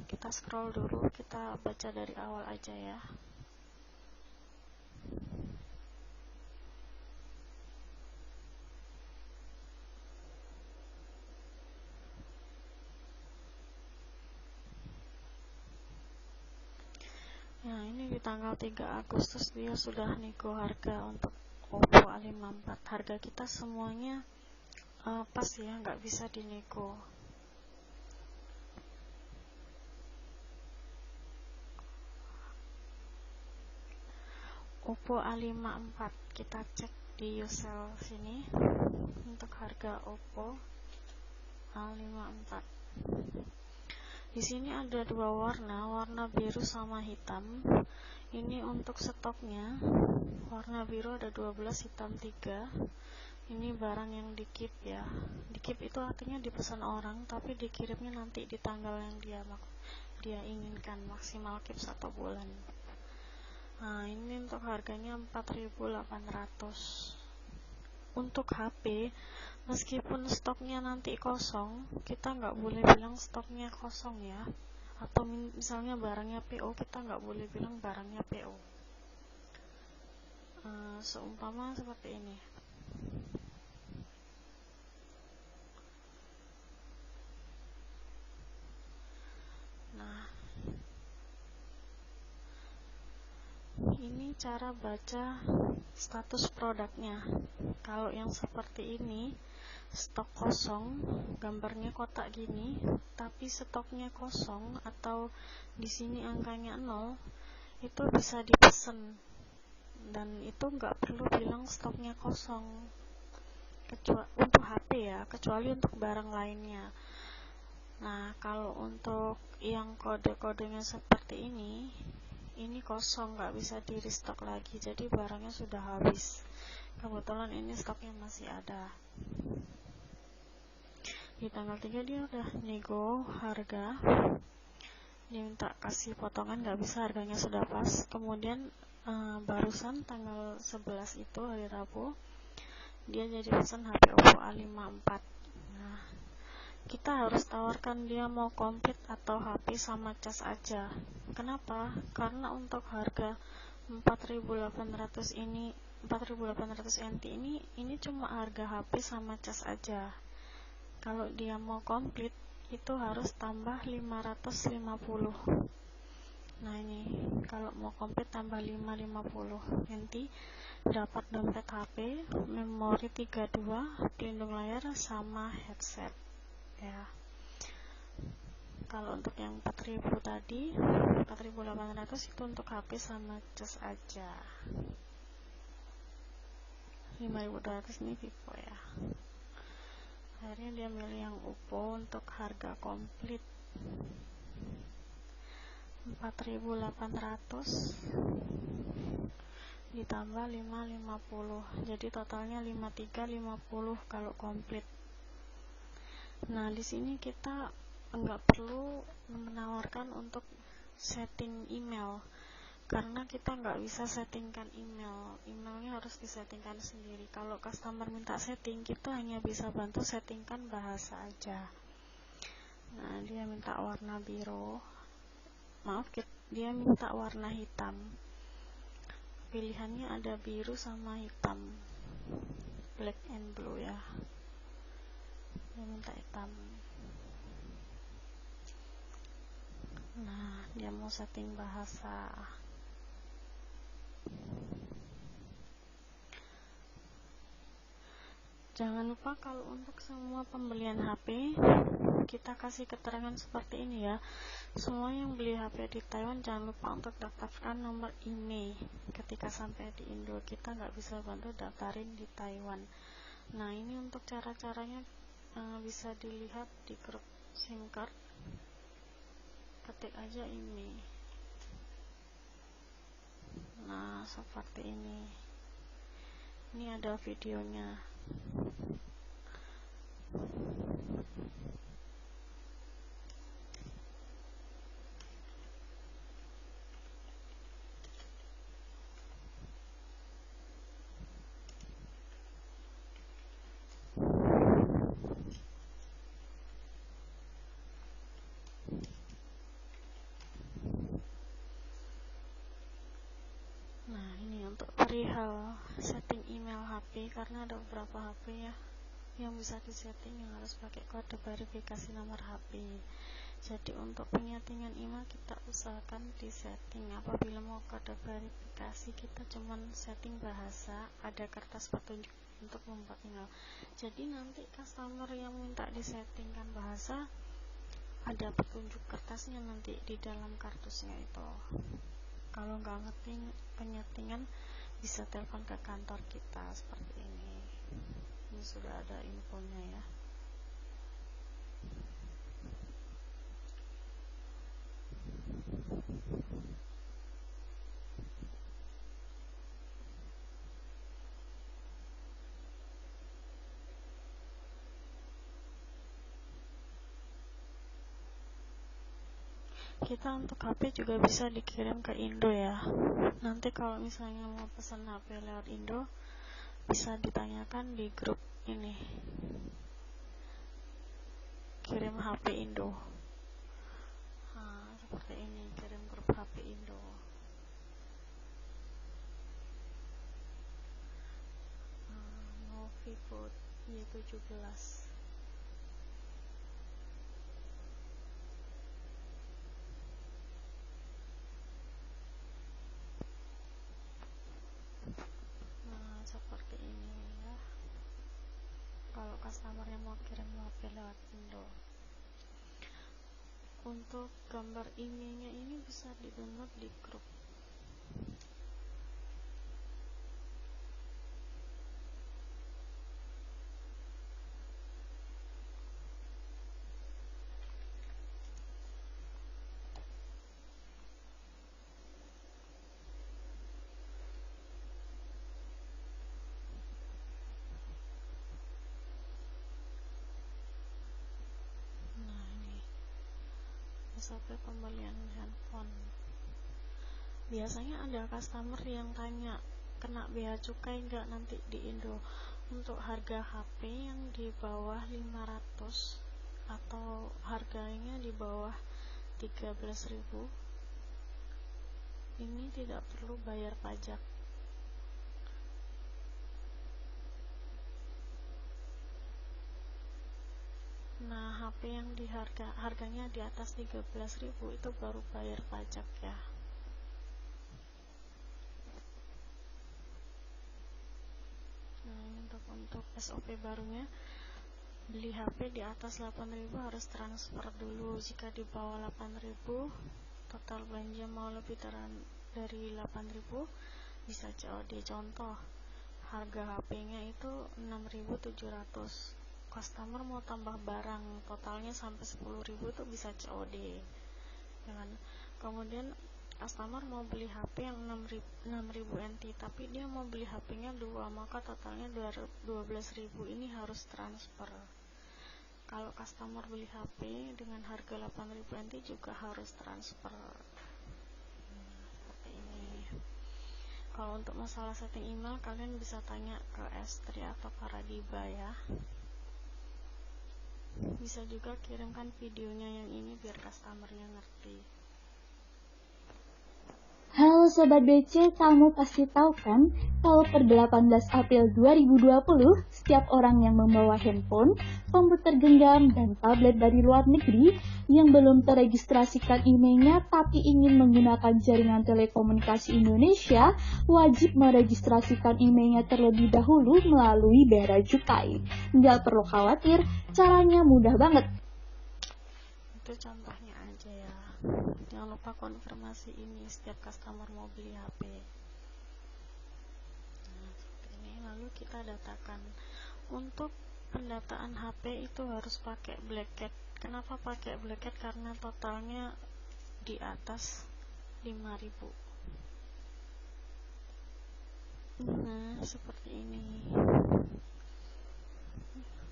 Kita scroll dulu, kita baca dari awal aja ya. Nah, ini di tanggal 3 Agustus dia sudah nego harga untuk Oppo A54. Harga kita semuanya pas ya, nggak bisa dinego. Oppo A54 kita cek di Usell sini untuk harga Oppo A54. Di sini ada dua warna biru sama hitam. Ini untuk stoknya. Warna biru ada 12, hitam 3. Ini barang yang di keep ya. Di keep itu artinya dipesan orang, tapi dikirimnya nanti di tanggal yang dia inginkan, maksimal keep 1 bulan. Nah, ini untuk harganya 4.800. Untuk HP, meskipun stoknya nanti kosong, kita nggak boleh bilang stoknya kosong ya. Atau misalnya barangnya PO, kita nggak boleh bilang barangnya PO. Seumpama seperti ini. Nah, ini cara baca status produknya. Kalau yang seperti ini, stok kosong, gambarnya kotak gini, tapi stoknya kosong atau di sini angkanya 0, itu bisa dipesan. Dan itu nggak perlu bilang stoknya kosong. Untuk HP ya, kecuali untuk barang lainnya. Nah, kalau untuk yang kode-kodenya seperti ini kosong, nggak bisa di restock lagi, jadi barangnya sudah habis. Kebetulan ini stoknya masih ada. Di tanggal 3 dia udah nego harga, dia minta kasih potongan, nggak bisa, harganya sudah pas. Kemudian barusan tanggal 11 itu hari Rabu, dia jadi pesan HP Oppo A54. Nah, kita harus tawarkan dia mau komplit atau HP sama cas aja. Kenapa? Karena untuk harga 4.800 NT ini cuma harga HP sama cas aja. Kalau dia mau komplit itu harus tambah 550. Nah, ini kalau mau komplit tambah 550 NT, dapat dompet HP, memori 32, pelindung layar sama headset ya. Kalau untuk yang 4.000 tadi, 4.800 itu untuk HP sama cas aja. 5.200 ini Vivo ya. Akhirnya dia milih yang Oppo untuk harga komplit 4.800 ditambah 550, jadi totalnya 5.350 kalau komplit. Nah, di sini kita nggak perlu menawarkan untuk setting email, karena kita nggak bisa settingkan emailnya harus disettingkan sendiri. Kalau customer minta setting, kita hanya bisa bantu settingkan bahasa aja. Nah, dia minta warna biru, dia minta warna hitam. Pilihannya ada biru sama hitam, black and blue ya. Dia minta hitam. Nah, dia mau setting bahasa. Jangan lupa kalau untuk semua pembelian HP kita kasih keterangan seperti ini ya. Semua yang beli HP di Taiwan jangan lupa untuk daftarkan nomor IMEI. Ketika sampai di Indo kita nggak bisa bantu daftarin di Taiwan. Nah, ini untuk cara-caranya bisa dilihat di grup SIM card. Ketik aja IMEI. Nah, seperti ini. Ini ada videonya. Nah, ini untuk perihal setting email HP, karena ada beberapa HP ya yang bisa disetting yang harus pakai kode verifikasi nomor HP. Jadi untuk penyetingan email kita usahakan disetting. Apabila mau kode verifikasi kita cuman setting bahasa, ada kertas petunjuk untuk membuat email. Jadi nanti customer yang minta disettingkan bahasa, ada petunjuk kertasnya nanti di dalam kartusnya itu. Kalau nggak ngerti penyetingan bisa telepon ke kantor kita seperti ini. Ini sudah ada infonya ya. Kita untuk HP juga bisa dikirim ke Indo ya. Nanti kalau misalnya mau pesan HP lewat Indo, bisa ditanyakan di grup ini, kirim HP Indo. Nah, seperti ini, kirim grup HP Indo. Mau Vivo Y17. Seperti ini ya. Kalau customernya mau kirim HP lewat Indo. Untuk gambar emailnya ini bisa di-download di grup. Sampai pembelian handphone. Biasanya ada customer yang tanya, kena bea cukai nggak nanti di Indo? Untuk harga HP yang di bawah 500 atau harganya di bawah 13.000, ini tidak perlu bayar pajak. Nah, HP yang harganya di atas 13.000 itu baru bayar pajak ya. Nah, untuk SOP barunya, beli HP di atas 8.000 harus transfer dulu. Jika di bawah 8.000, total belanja mau lebih dari 8.000, bisa COD. Contoh, harga HP-nya itu 6.700. Customer mau tambah barang totalnya sampai 10.000 itu bisa COD ya kan? Kemudian customer mau beli HP yang 6.000 NT tapi dia mau beli HP-nya 2, maka totalnya 12.000, ini harus transfer. Kalau customer beli HP dengan harga 8.000 NT juga harus transfer. Seperti ini. Kalau untuk masalah setting email, kalian bisa tanya ke Estri atau Karadiba ya. Bisa juga kirimkan videonya yang ini biar customernya ngerti. Halo Sobat BC, kamu pasti tahu kan kalau per 18 April 2020, setiap orang yang membawa handphone, komputer genggam, dan tablet dari luar negeri yang belum teregistrasikan emailnya tapi ingin menggunakan jaringan telekomunikasi Indonesia, wajib meregistrasikan emailnya terlebih dahulu melalui Bea Cukai. Nggak perlu khawatir, caranya mudah banget. Itu contohnya aja ya. Jangan lupa konfirmasi ini setiap customer mau beli HP. Nah, seperti ini. Lalu kita datakan. Untuk pendataan HP itu harus pakai Black Cat. Kenapa pakai Black Cat? Karena totalnya di atas 5.000. Nah, seperti ini.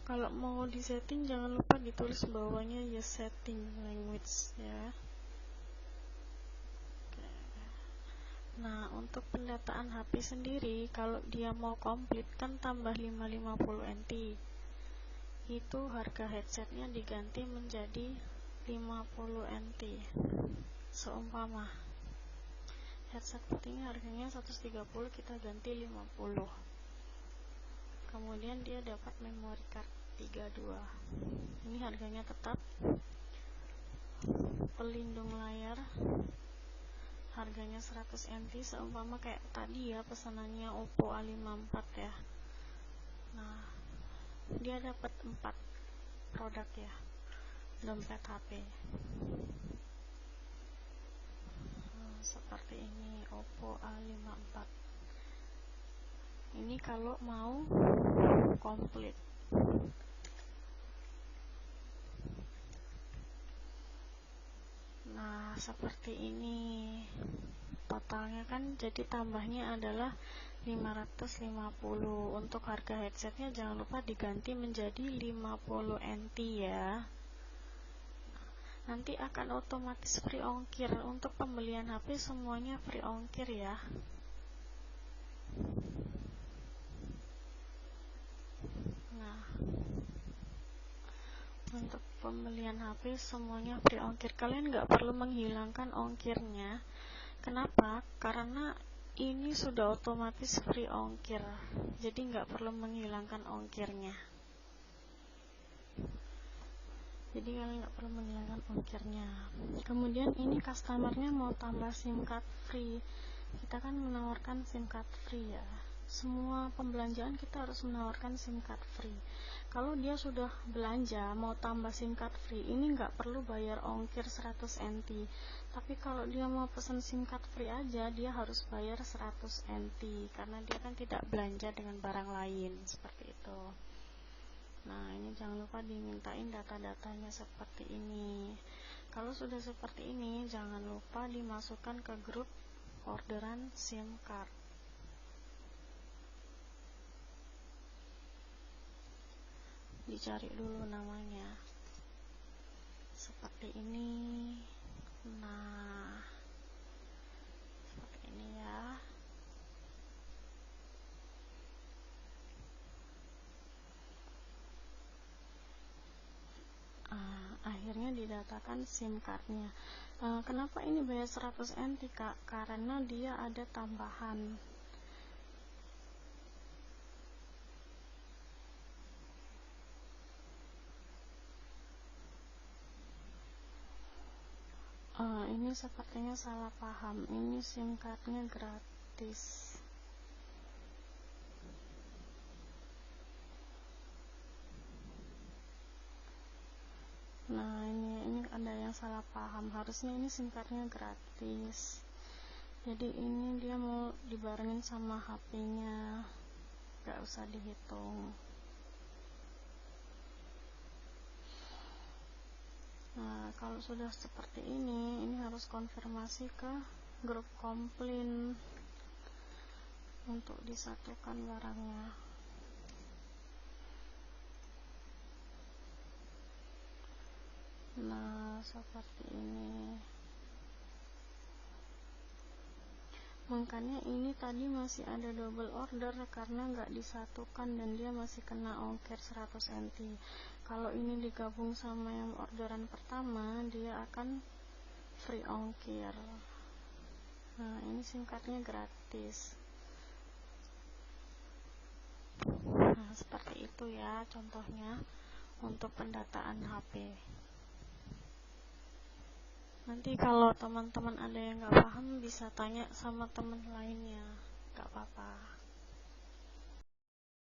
Kalau mau disetting jangan lupa ditulis bawahnya ya setting language ya. Nah, untuk pendataan HP sendiri, kalau dia mau komplit kan tambah 550 NT. Itu harga headsetnya diganti menjadi 50 NT. Seumpama headset pentingnya harganya 130, kita ganti 50. Kemudian dia dapat memory card 32. Ini harganya tetap. Pelindung layar harganya 100 NT, seumpama kayak tadi ya pesanannya Oppo A54 ya. Nah, dia dapat 4 produk ya, dompet HP. Nah, seperti ini Oppo A54. Ini kalau mau komplit. Nah, seperti ini. Totalnya kan jadi tambahnya adalah 550. Untuk harga headsetnya jangan lupa diganti menjadi 50 NT ya. Nanti akan otomatis free ongkir. Untuk pembelian HP semuanya free ongkir ya. Nah, untuk pembelian HP semuanya free ongkir. Kalian nggak perlu menghilangkan ongkirnya. Kenapa? Karena ini sudah otomatis free ongkir, jadi nggak perlu menghilangkan ongkirnya. Jadi kalian nggak perlu menghilangkan ongkirnya. Kemudian ini customernya mau tambah SIM card free. Kita kan menawarkan SIM card free ya. Semua pembelanjaan kita harus menawarkan SIM card free. Kalau dia sudah belanja mau tambah SIM card free, ini nggak perlu bayar ongkir 100 NT. Tapi kalau dia mau pesan SIM card free aja, dia harus bayar 100 NT karena dia kan tidak belanja dengan barang lain, seperti itu. Nah, ini jangan lupa dimintain data-datanya seperti ini. Kalau sudah seperti ini, jangan lupa dimasukkan ke grup orderan SIM card. Dicari dulu namanya seperti ini. Nah, seperti ini ya. Akhirnya didatakan SIM cardnya. Kenapa ini bayar 100 NT Kak? Karena dia ada tambahan. Ini sepertinya salah paham. Ini SIM cardnya gratis. Nah, ini ada yang salah paham. Harusnya ini SIM cardnya gratis. Jadi ini dia mau dibarengin sama HP-nya. Gak usah dihitung. Nah, kalau sudah seperti ini harus konfirmasi ke grup komplain untuk disatukan barangnya. Nah, seperti ini. Makanya ini tadi masih ada double order karena nggak disatukan dan dia masih kena ongkir 100 NT. Kalau ini digabung sama yang orderan pertama, dia akan free ongkir. Nah, ini SIM cardnya gratis. Nah, seperti itu ya contohnya untuk pendataan HP. Nanti kalau teman-teman ada yang nggak paham bisa tanya sama teman lainnya, nggak apa-apa.